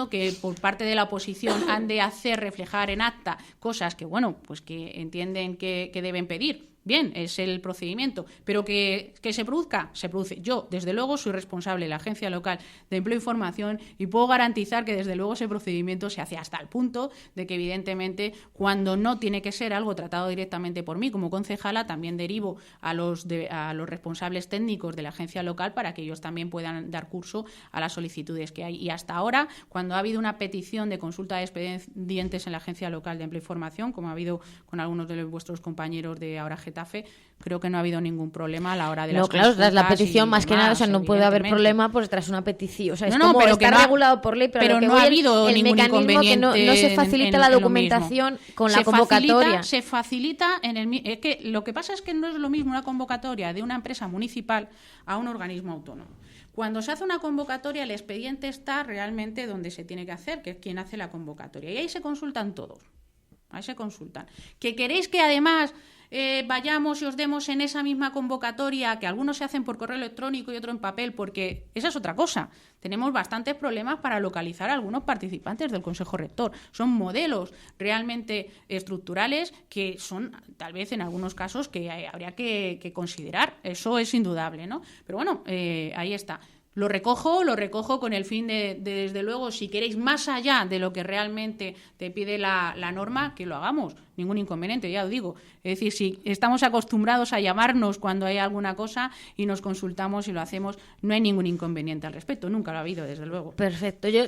[SPEAKER 4] que por parte de la oposición han de hacer reflejar en acta cosas que, bueno, pues que entienden que deben pedir. Bien, es el procedimiento, pero que se produce. Yo, desde luego, soy responsable de la Agencia Local de Empleo y Formación y puedo garantizar que, desde luego, ese procedimiento se hace hasta el punto de que, evidentemente, cuando no tiene que ser algo tratado directamente por mí como concejala, también derivo a los responsables técnicos de la Agencia Local para que ellos también puedan dar curso a las solicitudes que hay. Y hasta ahora, cuando ha habido una petición de consulta de expedientes en la Agencia Local de Empleo y Formación, como ha habido con algunos de vuestros compañeros de ahora Getafe, creo que no ha habido ningún problema a la hora de las consultas.
[SPEAKER 5] No, claro, tras la petición más que nada, o sea, no puede haber problema pues tras una petición, o sea, es como está regulado por ley, pero
[SPEAKER 4] no ha habido ningún inconveniente.
[SPEAKER 5] Que no se facilita la documentación con la convocatoria.
[SPEAKER 4] Se facilita es que lo que pasa es que no es lo mismo una convocatoria de una empresa municipal a un organismo autónomo. Cuando se hace una convocatoria, el expediente está realmente donde se tiene que hacer, que es quien hace la convocatoria, y ahí se consultan todos. Ahí se consultan. ¿Que queréis que además vayamos y os demos en esa misma convocatoria, que algunos se hacen por correo electrónico y otro en papel, porque esa es otra cosa. Tenemos bastantes problemas para localizar a algunos participantes del Consejo Rector. Son modelos realmente estructurales que son, tal vez en algunos casos, que habría que considerar. Eso es indudable, ¿no? Pero bueno, ahí está. Lo recojo con el fin de, desde luego, si queréis más allá de lo que realmente te pide la norma, que lo hagamos. Ningún inconveniente, ya os digo. Es decir, si estamos acostumbrados a llamarnos cuando hay alguna cosa y nos consultamos y lo hacemos, no hay ningún inconveniente al respecto. Nunca lo ha habido, desde luego.
[SPEAKER 5] Perfecto. Yo,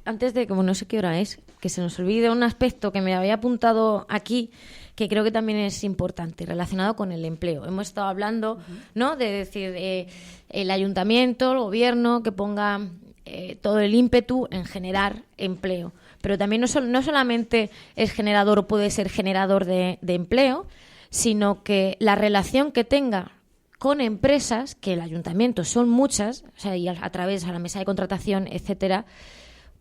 [SPEAKER 5] antes de, como no sé qué hora es, que se nos olvide un aspecto que me había apuntado aquí, que creo que también es importante, relacionado con el empleo. Hemos estado hablando, ¿no?, de decir el ayuntamiento, el gobierno, que ponga todo el ímpetu en generar empleo. Pero también no solamente es generador o puede ser generador de empleo, sino que la relación que tenga con empresas, que el ayuntamiento son muchas, o sea, y a través de la mesa de contratación, etcétera,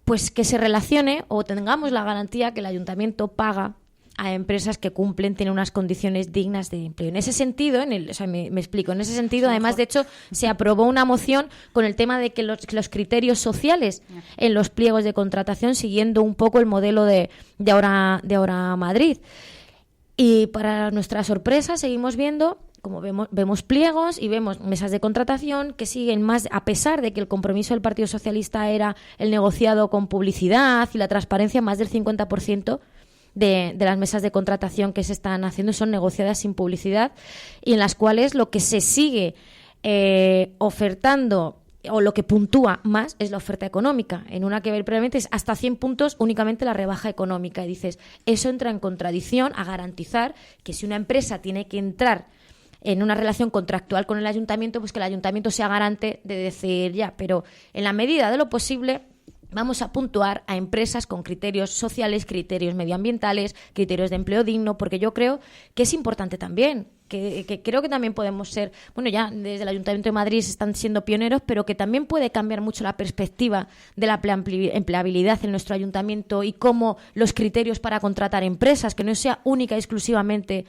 [SPEAKER 5] pues que se relacione o tengamos la garantía que el ayuntamiento paga a empresas que cumplen, tienen unas condiciones dignas de empleo. En ese sentido, me explico, en ese sentido, además, de hecho, se aprobó una moción con el tema de que los criterios sociales en los pliegos de contratación, siguiendo un poco el modelo de ahora Madrid. Y para nuestra sorpresa, seguimos viendo, como vemos pliegos y vemos mesas de contratación que siguen más, a pesar de que el compromiso del Partido Socialista era el negociado con publicidad y la transparencia, más del 50% de las mesas de contratación que se están haciendo son negociadas sin publicidad, y en las cuales lo que se sigue ofertando o lo que puntúa más es la oferta económica. En una que ver previamente es hasta 100 puntos únicamente la rebaja económica. Y dices, eso entra en contradicción a garantizar que si una empresa tiene que entrar en una relación contractual con el ayuntamiento, pues que el ayuntamiento sea garante de decir ya, pero en la medida de lo posible vamos a puntuar a empresas con criterios sociales, criterios medioambientales, criterios de empleo digno, porque yo creo que es importante también, que creo que también podemos ser, bueno, ya desde el Ayuntamiento de Madrid se están siendo pioneros, pero que también puede cambiar mucho la perspectiva de la empleabilidad en nuestro ayuntamiento y cómo los criterios para contratar empresas, que no sea única y exclusivamente.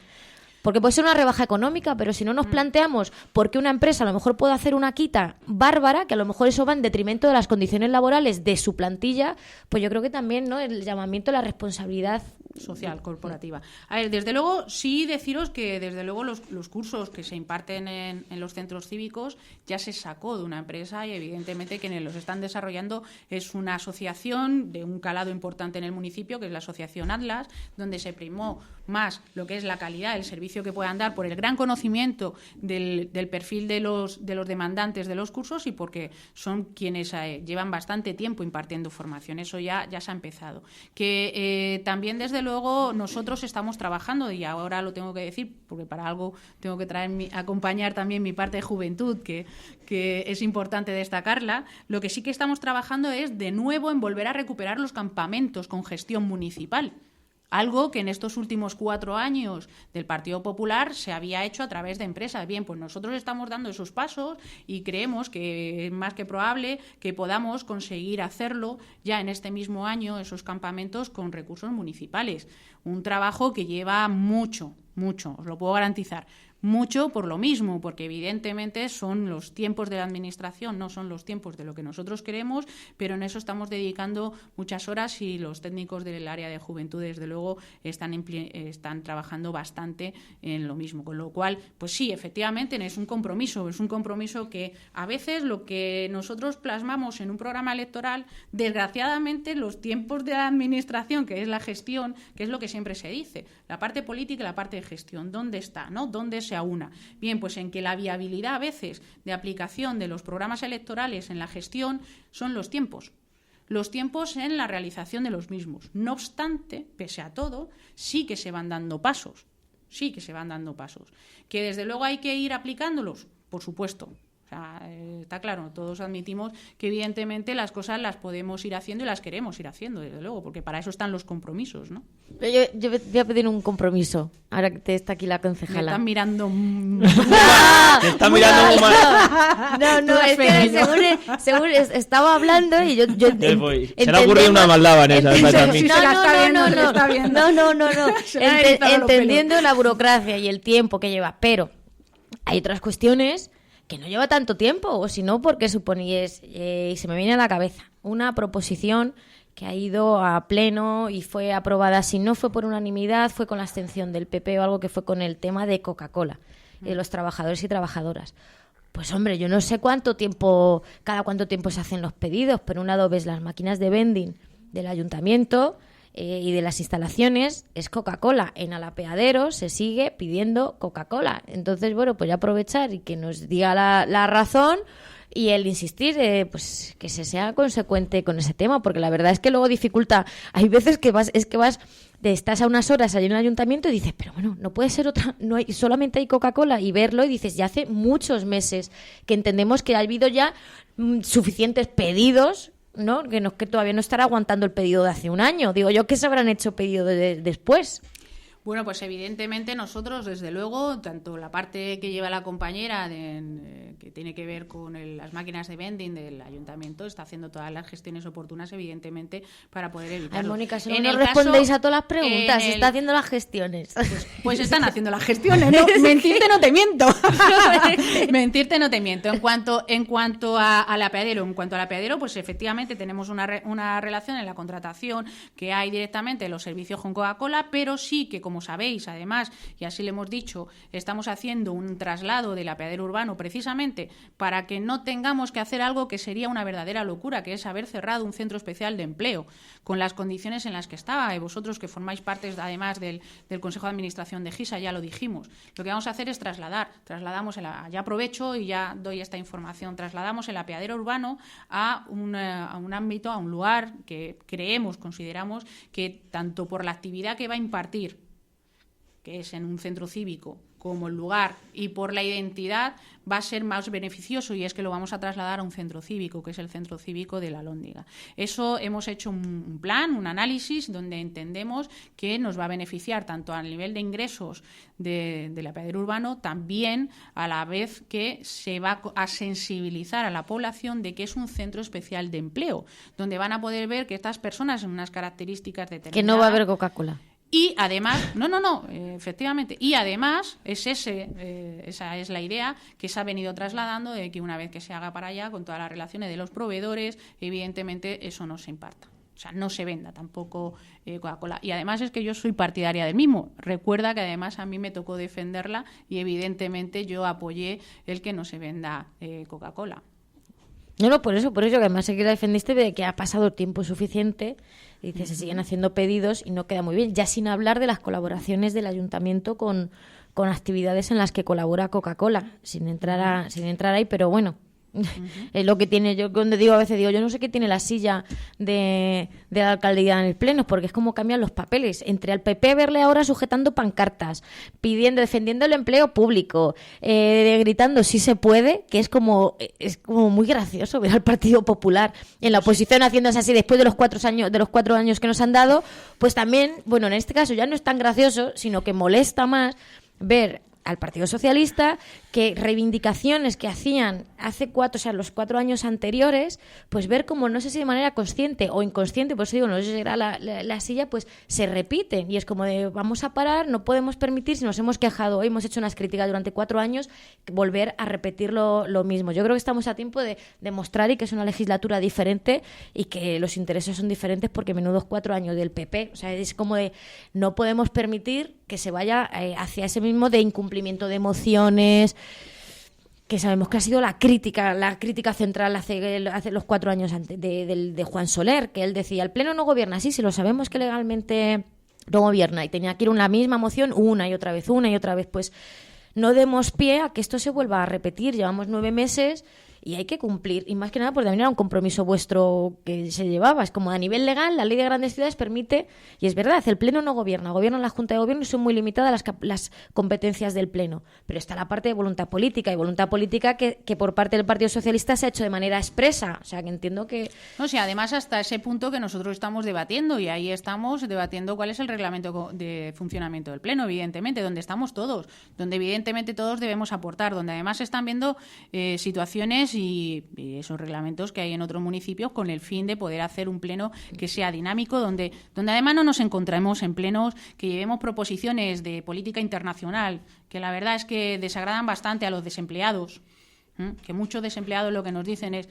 [SPEAKER 5] Porque puede ser una rebaja económica, pero si no nos planteamos por qué una empresa a lo mejor puede hacer una quita bárbara, que a lo mejor eso va en detrimento de las condiciones laborales de su plantilla, pues yo creo que también, ¿no?, el llamamiento a la responsabilidad
[SPEAKER 4] social, corporativa. A ver, desde luego, sí deciros que desde luego los cursos que se imparten en los centros cívicos ya se sacó de una empresa, y evidentemente quienes los están desarrollando es una asociación de un calado importante en el municipio, que es la Asociación Atlas, donde se primó más lo que es la calidad, el servicio que puedan dar, por el gran conocimiento del perfil de los demandantes de los cursos, y porque son quienes llevan bastante tiempo impartiendo formación. Eso ya se ha empezado. Que también desde luego nosotros estamos trabajando, y ahora lo tengo que decir porque para algo tengo que acompañar también mi parte de juventud, que es importante destacarla. Lo que sí que estamos trabajando es de nuevo en volver a recuperar los campamentos con gestión municipal. Algo que en estos últimos 4 años del Partido Popular se había hecho a través de empresas. Bien, pues nosotros estamos dando esos pasos y creemos que es más que probable que podamos conseguir hacerlo ya en este mismo año, esos campamentos con recursos municipales. Un trabajo que lleva mucho, os lo puedo garantizar. Mucho por lo mismo, porque evidentemente son los tiempos de la Administración, no son los tiempos de lo que nosotros queremos, pero en eso estamos dedicando muchas horas, y los técnicos del área de juventud, desde luego, están trabajando bastante en lo mismo. Con lo cual, pues sí, efectivamente, es un compromiso que a veces lo que nosotros plasmamos en un programa electoral, desgraciadamente, los tiempos de la Administración, que es la gestión, que es lo que siempre se dice, la parte política y la parte de gestión, ¿dónde está, no? ¿Dónde se aúna? Bien, pues en que la viabilidad a veces de aplicación de los programas electorales en la gestión son los tiempos en la realización de los mismos. No obstante, pese a todo, sí que se van dando pasos. Que desde luego hay que ir aplicándolos, por supuesto. O sea, está claro, todos admitimos que evidentemente las cosas las podemos ir haciendo y las queremos ir haciendo, desde luego, porque para eso están los compromisos, ¿no?
[SPEAKER 5] Yo voy a pedir un compromiso, ahora que está aquí la concejala.
[SPEAKER 4] Me están mirando...
[SPEAKER 2] Te está mirando muy mal.
[SPEAKER 5] No, es que según estaba hablando y yo
[SPEAKER 2] se le ha ocurrido una maldad, Vanessa.
[SPEAKER 5] Entendiendo la burocracia y el tiempo que lleva, pero hay otras cuestiones que no lleva tanto tiempo, o si no, porque suponíais, y se me viene a la cabeza, una proposición que ha ido a pleno y fue aprobada, si no fue por unanimidad, fue con la abstención del PP o algo que fue con el tema de Coca-Cola, de los trabajadores y trabajadoras. Pues hombre, yo no sé cada cuánto tiempo se hacen los pedidos, pero un lado ves las máquinas de vending del ayuntamiento y de las instalaciones, es Coca-Cola. En Alapeadero se sigue pidiendo Coca-Cola. Entonces, bueno, pues ya aprovechar y que nos diga la razón y el insistir, pues que se sea consecuente con ese tema, porque la verdad es que luego dificulta. Hay veces que estás a unas horas allí en el ayuntamiento y dices, pero bueno, no puede ser otra, no hay, solamente hay Coca-Cola, y verlo y dices, ya hace muchos meses que entendemos que ha habido ya suficientes pedidos, ¿no? Que todavía no estará aguantando el pedido de hace un año. Digo yo, ¿qué se habrán hecho pedido después?
[SPEAKER 4] Bueno, pues evidentemente nosotros, desde luego, tanto la parte que lleva la compañera, que tiene que ver con las máquinas de vending del ayuntamiento, está haciendo todas las gestiones oportunas, evidentemente, para poder evitarlo.
[SPEAKER 5] Ay, Mónica, si no respondéis a todas las preguntas, está haciendo las gestiones.
[SPEAKER 4] Pues están haciendo las gestiones, ¿no? Mentirte no te miento. Mentirte no te miento. En cuanto al apeadero, pues efectivamente tenemos una relación en la contratación que hay directamente en los servicios con Coca-Cola, pero sí que, como sabéis, además, y así le hemos dicho, estamos haciendo un traslado del apeadero urbano precisamente para que no tengamos que hacer algo que sería una verdadera locura, que es haber cerrado un centro especial de empleo con las condiciones en las que estaba. Y vosotros, que formáis parte además del Consejo de Administración de GISA, ya lo dijimos. Lo que vamos a hacer es trasladamos ya aprovecho y ya doy esta información, trasladamos el apeadero urbano a un ámbito, a un lugar que consideramos que tanto por la actividad que va a impartir, que es en un centro cívico, como el lugar, y por la identidad, va a ser más beneficioso, y es que lo vamos a trasladar a un centro cívico, que es el centro cívico de La Alhóndiga. Eso hemos hecho un plan, un análisis, donde entendemos que nos va a beneficiar tanto a nivel de ingresos del apeadero urbano, también a la vez que se va a sensibilizar a la población de que es un centro especial de empleo, donde van a poder ver que estas personas en unas características determinadas...
[SPEAKER 5] Que no va a haber Coca-Cola.
[SPEAKER 4] Y además, efectivamente, y además esa es la idea que se ha venido trasladando, de que una vez que se haga para allá, con todas las relaciones de los proveedores, evidentemente eso no se imparta. O sea, no se venda tampoco Coca-Cola. Y además es que yo soy partidaria del mismo. Recuerda que además a mí me tocó defenderla y evidentemente yo apoyé el que no se venda Coca-Cola.
[SPEAKER 5] No, por eso que además sé que la defendiste, de que ha pasado tiempo suficiente, y dice, se siguen haciendo pedidos y no queda muy bien, ya sin hablar de las colaboraciones del ayuntamiento con actividades en las que colabora Coca-Cola, sin entrar ahí, pero bueno, es lo que tiene. Yo cuando a veces digo, yo no sé qué tiene la silla de la alcaldía en el pleno, porque es como cambian los papeles, entre al PP verle ahora sujetando pancartas, defendiendo el empleo público, gritando sí se puede, que es como muy gracioso ver al Partido Popular en la oposición haciéndose así después de los 4 años que nos han dado. Pues también, bueno, en este caso ya no es tan gracioso, sino que molesta más ver al Partido Socialista que reivindicaciones que hacían hace los 4 años anteriores, pues ver como, no sé si de manera consciente o inconsciente, por eso digo, no sé si era la silla, pues se repiten, y es como de, vamos a parar, no podemos permitir, si nos hemos quejado, hemos hecho unas críticas durante 4 años, volver a repetir lo mismo. Yo creo que estamos a tiempo de demostrar y que es una legislatura diferente y que los intereses son diferentes, porque menudos 4 años del PP, o sea, es como de, no podemos permitir que se vaya hacia ese mismo de incumplimiento de emociones, que sabemos que ha sido la crítica central hace los 4 años antes de Juan Soler, que él decía, el Pleno no gobierna así, si lo sabemos que legalmente no gobierna, y tenía que ir una misma moción una y otra vez, pues no demos pie a que esto se vuelva a repetir. Llevamos 9 meses y hay que cumplir. Y más que nada, pues también era un compromiso vuestro que se llevaba. Es como a nivel legal, la ley de grandes ciudades permite, y es verdad, el Pleno no gobierna la Junta de Gobierno y son muy limitadas las competencias del Pleno. Pero está la parte de voluntad política, y voluntad política que por parte del Partido Socialista se ha hecho de manera expresa. O sea, que entiendo que...
[SPEAKER 4] No sé, además hasta ese punto que nosotros estamos debatiendo, y ahí estamos debatiendo cuál es el reglamento de funcionamiento del Pleno, evidentemente, donde estamos todos, donde evidentemente todos debemos aportar, donde además se están viendo situaciones y esos reglamentos que hay en otros municipios con el fin de poder hacer un Pleno que sea dinámico, donde además no nos encontremos en plenos que llevemos proposiciones de política internacional, que la verdad es que desagradan bastante a los desempleados, que muchos desempleados lo que nos dicen es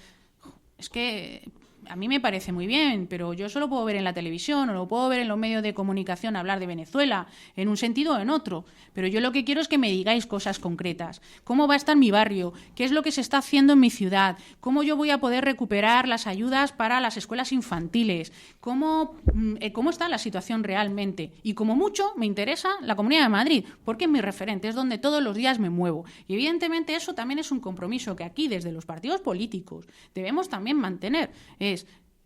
[SPEAKER 4] que a mí me parece muy bien, pero yo solo puedo ver en la televisión o lo puedo ver en los medios de comunicación hablar de Venezuela, en un sentido o en otro. Pero yo lo que quiero es que me digáis cosas concretas. ¿Cómo va a estar mi barrio? ¿Qué es lo que se está haciendo en mi ciudad? ¿Cómo yo voy a poder recuperar las ayudas para las escuelas infantiles? ¿Cómo está la situación realmente? Y como mucho me interesa la Comunidad de Madrid, porque es mi referente, es donde todos los días me muevo. Y evidentemente eso también es un compromiso que aquí desde los partidos políticos debemos también mantener.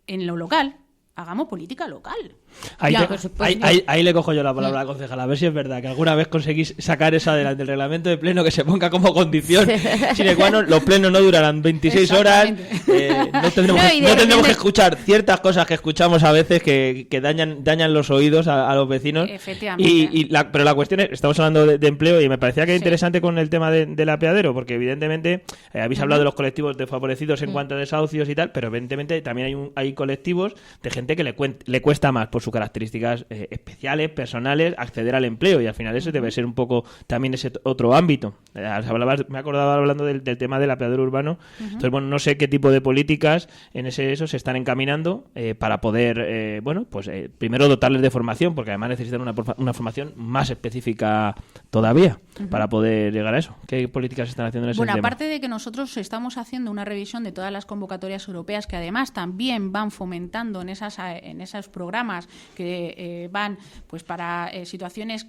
[SPEAKER 4] En lo local, hagamos política local.
[SPEAKER 2] Ahí le cojo yo la palabra a la concejala, a ver si es verdad que alguna vez conseguís sacar esa del reglamento de pleno, que se ponga como condición sine qua non. Los plenos no durarán 26 horas, no tendremos que escuchar ciertas cosas que escuchamos a veces que dañan los oídos a los vecinos.
[SPEAKER 4] Efectivamente.
[SPEAKER 2] Pero la cuestión es, estamos hablando de empleo, y me parecía que era interesante con el tema del apeadero, porque evidentemente habéis hablado de los colectivos desfavorecidos en cuanto a desahucios y tal, pero evidentemente también hay colectivos de gente que le cuesta más por sus características especiales, personales, acceder al empleo, y al final eso debe ser un poco también ese otro ámbito. Me acordaba hablando del tema del apeadero urbano. Entonces, bueno, no sé qué tipo de políticas en eso se están encaminando para poder, primero dotarles de formación, porque además necesitan una formación más específica todavía para poder llegar a eso. ¿Qué políticas se están haciendo en ese tema?
[SPEAKER 4] Bueno, aparte de que nosotros estamos haciendo una revisión de todas las convocatorias europeas, que además también van fomentando en esos programas que van pues para situaciones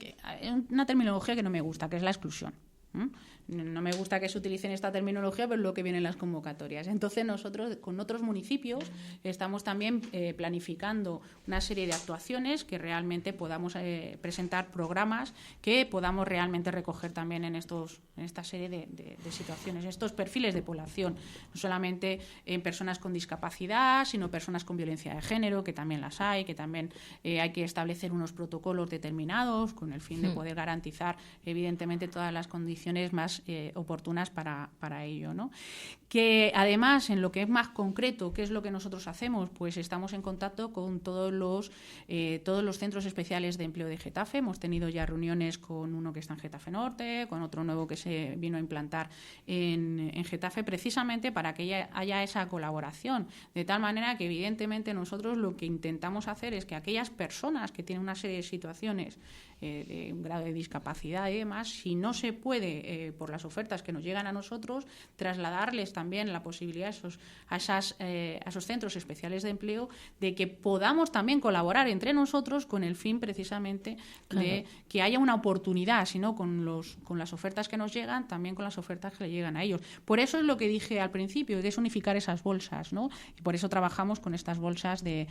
[SPEAKER 4] una terminología que no me gusta, que es la exclusión. No me gusta que se utilicen esta terminología, pero es lo que viene en las convocatorias. Entonces nosotros con otros municipios estamos también planificando una serie de actuaciones que realmente podamos presentar programas que podamos realmente recoger también en esta serie de situaciones, en estos perfiles de población, no solamente en personas con discapacidad, sino personas con violencia de género, que también las hay, que también hay que establecer unos protocolos determinados con el fin de poder garantizar evidentemente todas las condiciones más oportunas para ello, ¿no? Que además, en lo que es más concreto, ¿qué es lo que nosotros hacemos? Pues estamos en contacto con todos los centros especiales de empleo de Getafe. Hemos tenido ya reuniones con uno que está en Getafe Norte, con otro nuevo que se vino a implantar en Getafe, precisamente para que haya esa colaboración, de tal manera que evidentemente nosotros lo que intentamos hacer es que aquellas personas que tienen una serie de situaciones de un grado de discapacidad y demás, si no se puede, por las ofertas que nos llegan a nosotros, trasladarles también la posibilidad a esos centros especiales de empleo, de que podamos también colaborar entre nosotros con el fin precisamente de que haya una oportunidad, sino con las ofertas que nos llegan, también con las ofertas que le llegan a ellos. Por eso es lo que dije al principio, que es unificar esas bolsas, ¿no? Y por eso trabajamos con estas bolsas de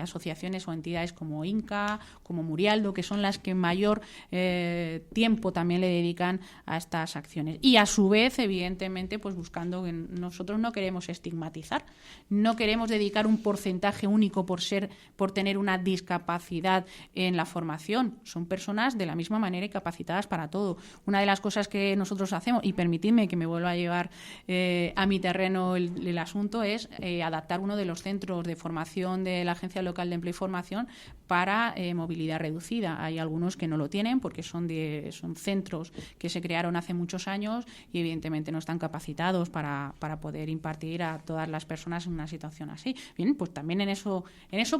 [SPEAKER 4] asociaciones o entidades como INCA, como Murialdo, que son las que mayor tiempo también le dedican a estas acciones. Y a su vez, evidentemente, pues buscando que nosotros no queremos estigmatizar, no queremos dedicar un porcentaje único por tener una discapacidad en la formación. Son personas de la misma manera y capacitadas para todo. Una de las cosas que nosotros hacemos, y permitidme que me vuelva a llevar a mi terreno el asunto, es adaptar uno de los centros de formación de la Agencia Local de Empleo y Formación para movilidad reducida. Hay algunos que no lo tienen porque son centros que se crearon hace muchos años y evidentemente no están capacitados para poder impartir a todas las personas en una situación así. Bien, pues también en eso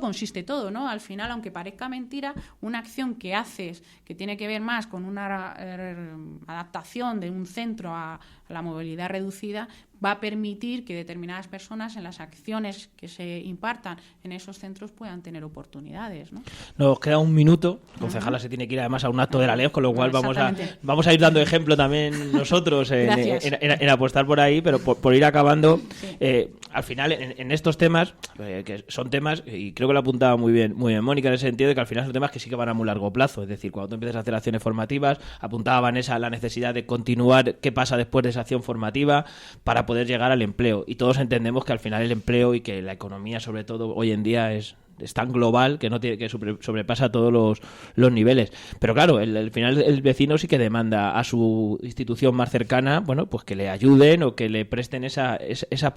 [SPEAKER 4] consiste todo, ¿no? Al final, aunque parezca mentira, una acción que haces que tiene que ver más con una adaptación de un centro a la movilidad reducida, va a permitir que determinadas personas en las acciones que se impartan en esos centros puedan tener oportunidades, ¿no?
[SPEAKER 2] Nos queda un minuto. La concejala se tiene que ir además a un acto de la LEOF, con lo cual vamos a ir dando ejemplo también nosotros en apostar por ahí, pero por ir acabando, al final en estos temas, que son temas, y creo que lo apuntaba muy bien Mónica, en el sentido de que al final son temas que sí que van a muy largo plazo. Es decir, cuando tú empiezas a hacer acciones formativas, apuntaba Vanessa la necesidad de continuar qué pasa después de esa acción formativa para poder llegar al empleo. Y todos entendemos que al final el empleo y que la economía, sobre todo hoy en día, es tan global que sobrepasa todos los niveles. Pero claro, al final el vecino sí que demanda a su institución más cercana, bueno, pues que le ayuden o que le presten esas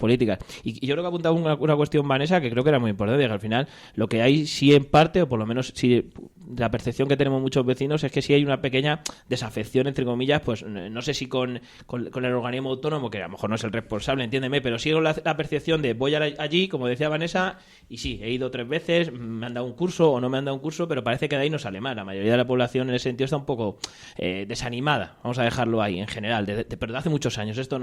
[SPEAKER 2] políticas. Y yo creo que apuntaba una cuestión, Vanessa, que creo que era muy importante, que al final lo que hay sí en parte, o por lo menos sí, la percepción que tenemos muchos vecinos es que sí hay una pequeña desafección, entre comillas, pues no sé si con el organismo autónomo, que a lo mejor no es el responsable, entiéndeme, pero sí con la percepción de voy allí, como decía Vanessa, y sí, he ido 3 veces, me han dado un curso o no me han dado un curso, pero parece que de ahí no sale mal. La mayoría de la población en ese sentido está un poco desanimada, vamos a dejarlo ahí, en general, pero de hace muchos años. Esto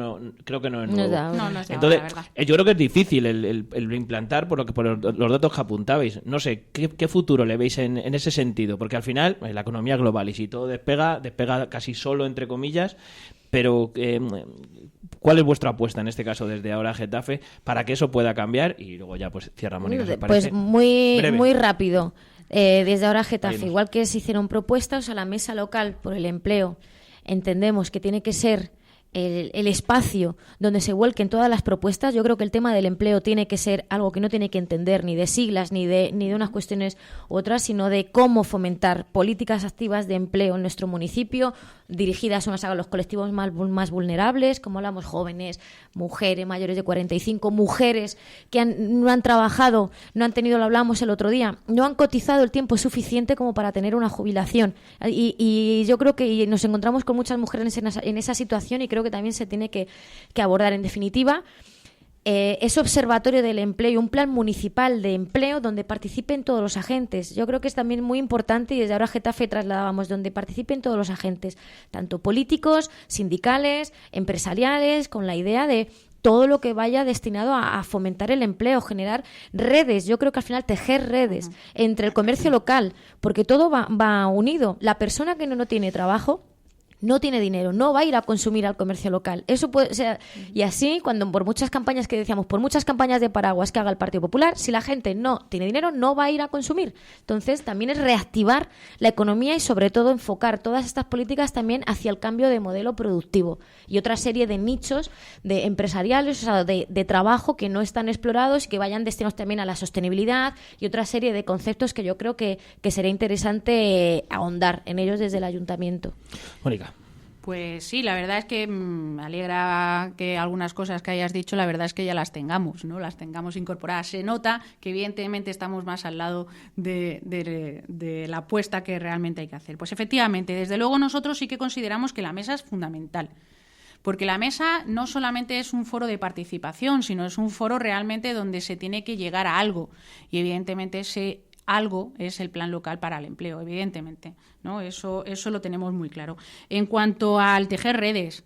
[SPEAKER 2] creo que no es nuevo.
[SPEAKER 4] No es de
[SPEAKER 2] Entonces,
[SPEAKER 4] ahora, la verdad.
[SPEAKER 2] yo creo que es difícil el implantar por los datos que apuntabais. No sé, ¿qué futuro le veis en ese sentido? Porque al final, la economía global, y si todo despega casi solo, entre comillas, pero ¿cuál es vuestra apuesta en este caso desde ahora, Getafe, para que eso pueda cambiar? Y luego ya pues cierra Mónica, ¿os parece?
[SPEAKER 5] Pues muy rápido. Desde ahora, Getafe,
[SPEAKER 2] Ahí
[SPEAKER 5] igual que se hicieron propuestas a la mesa local por el empleo, entendemos que tiene que ser el espacio donde se vuelquen todas las propuestas. Yo creo que el tema del empleo tiene que ser algo que no tiene que entender ni de siglas ni de unas cuestiones u otras, sino de cómo fomentar políticas activas de empleo en nuestro municipio, dirigidas unas a los colectivos más vulnerables, como hablamos, jóvenes, mujeres mayores de 45, mujeres que no han trabajado, no han tenido, lo hablamos el otro día, no han cotizado el tiempo suficiente como para tener una jubilación. Y yo creo que nos encontramos con muchas mujeres en esa situación, y creo que también se tiene que abordar. En definitiva, ese observatorio del empleo y un plan municipal de empleo donde participen todos los agentes. Yo creo que es también muy importante, y desde ahora Getafe trasladábamos, donde participen todos los agentes, tanto políticos, sindicales, empresariales, con la idea de todo lo que vaya destinado a fomentar el empleo, generar redes. Yo creo que al final tejer redes entre el comercio local, porque todo va unido. La persona que no tiene trabajo, no tiene dinero, no va a ir a consumir al comercio local. Eso puede ser, y así, cuando por muchas campañas que decíamos, por muchas campañas de paraguas que haga el Partido Popular, si la gente no tiene dinero, no va a ir a consumir. Entonces, también es reactivar la economía y, sobre todo, enfocar todas estas políticas también hacia el cambio de modelo productivo y otra serie de nichos de empresariales, o sea, de trabajo que no están explorados y que vayan destinados también a la sostenibilidad, y otra serie de conceptos que yo creo que sería interesante ahondar en ellos desde el ayuntamiento.
[SPEAKER 2] Mónica.
[SPEAKER 4] Pues sí, la verdad es que me alegra que algunas cosas que hayas dicho, la verdad es que ya las tengamos, ¿no? Las tengamos incorporadas. Se nota que evidentemente estamos más al lado de la apuesta que realmente hay que hacer. Pues efectivamente, desde luego nosotros sí que consideramos que la mesa es fundamental. Porque la mesa no solamente es un foro de participación, sino es un foro realmente donde se tiene que llegar a algo. Y evidentemente ese algo es el plan local para el empleo, evidentemente, ¿no? Eso lo tenemos muy claro. En cuanto al tejer redes,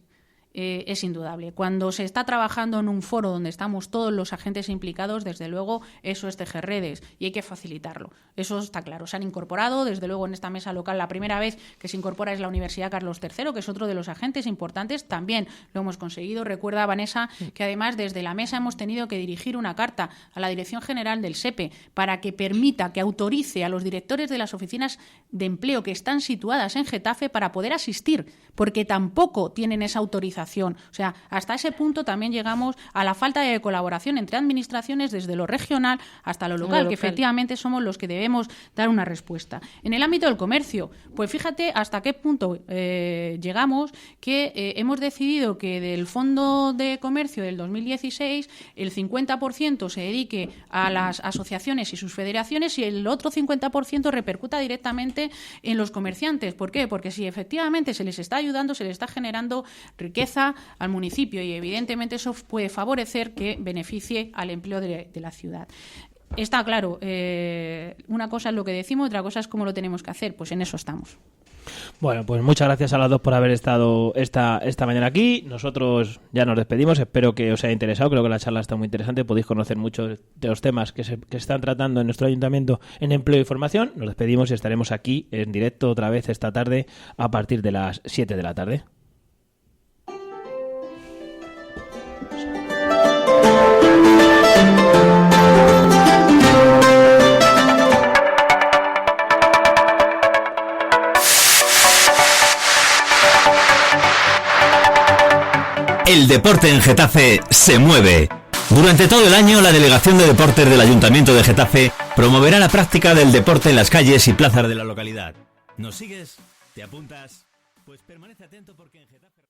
[SPEAKER 4] es indudable. Cuando se está trabajando en un foro donde estamos todos los agentes implicados, desde luego eso es tejer redes y hay que facilitarlo. Eso está claro. Se han incorporado, desde luego, en esta mesa local. La primera vez que se incorpora es la Universidad Carlos III, que es otro de los agentes importantes. También lo hemos conseguido. Recuerda, Vanessa, que además desde la mesa hemos tenido que dirigir una carta a la Dirección General del SEPE para que permita, que autorice a los directores de las oficinas de empleo que están situadas en Getafe para poder asistir, porque tampoco tienen esa autorización. O sea, hasta ese punto también llegamos a la falta de colaboración entre administraciones desde lo regional hasta lo local, que efectivamente somos los que debemos dar una respuesta. En el ámbito del comercio, pues fíjate hasta qué punto llegamos, que hemos decidido que del Fondo de Comercio del 2016 el 50% se dedique a las asociaciones y sus federaciones y el otro 50% repercuta directamente en los comerciantes. ¿Por qué? Porque si efectivamente se les está ayudando, se les está generando riqueza al municipio, y evidentemente eso puede favorecer que beneficie al empleo de la ciudad. Está claro, una cosa es lo que decimos, otra cosa es cómo lo tenemos que hacer. Pues en eso estamos.
[SPEAKER 2] Bueno, pues muchas gracias a las dos por haber estado esta mañana aquí. Nosotros ya nos despedimos. Espero que os haya interesado. Creo que la charla está muy interesante. Podéis conocer muchos de los temas que se están tratando en nuestro ayuntamiento en empleo y formación. Nos despedimos y estaremos aquí en directo otra vez esta tarde a partir de las 7 de la tarde.
[SPEAKER 3] El deporte en Getafe se mueve. Durante todo el año, la Delegación de Deportes del Ayuntamiento de Getafe promoverá la práctica del deporte en las calles y plazas de la localidad. ¿Nos sigues? ¿Te apuntas? Pues permanece atento porque en Getafe...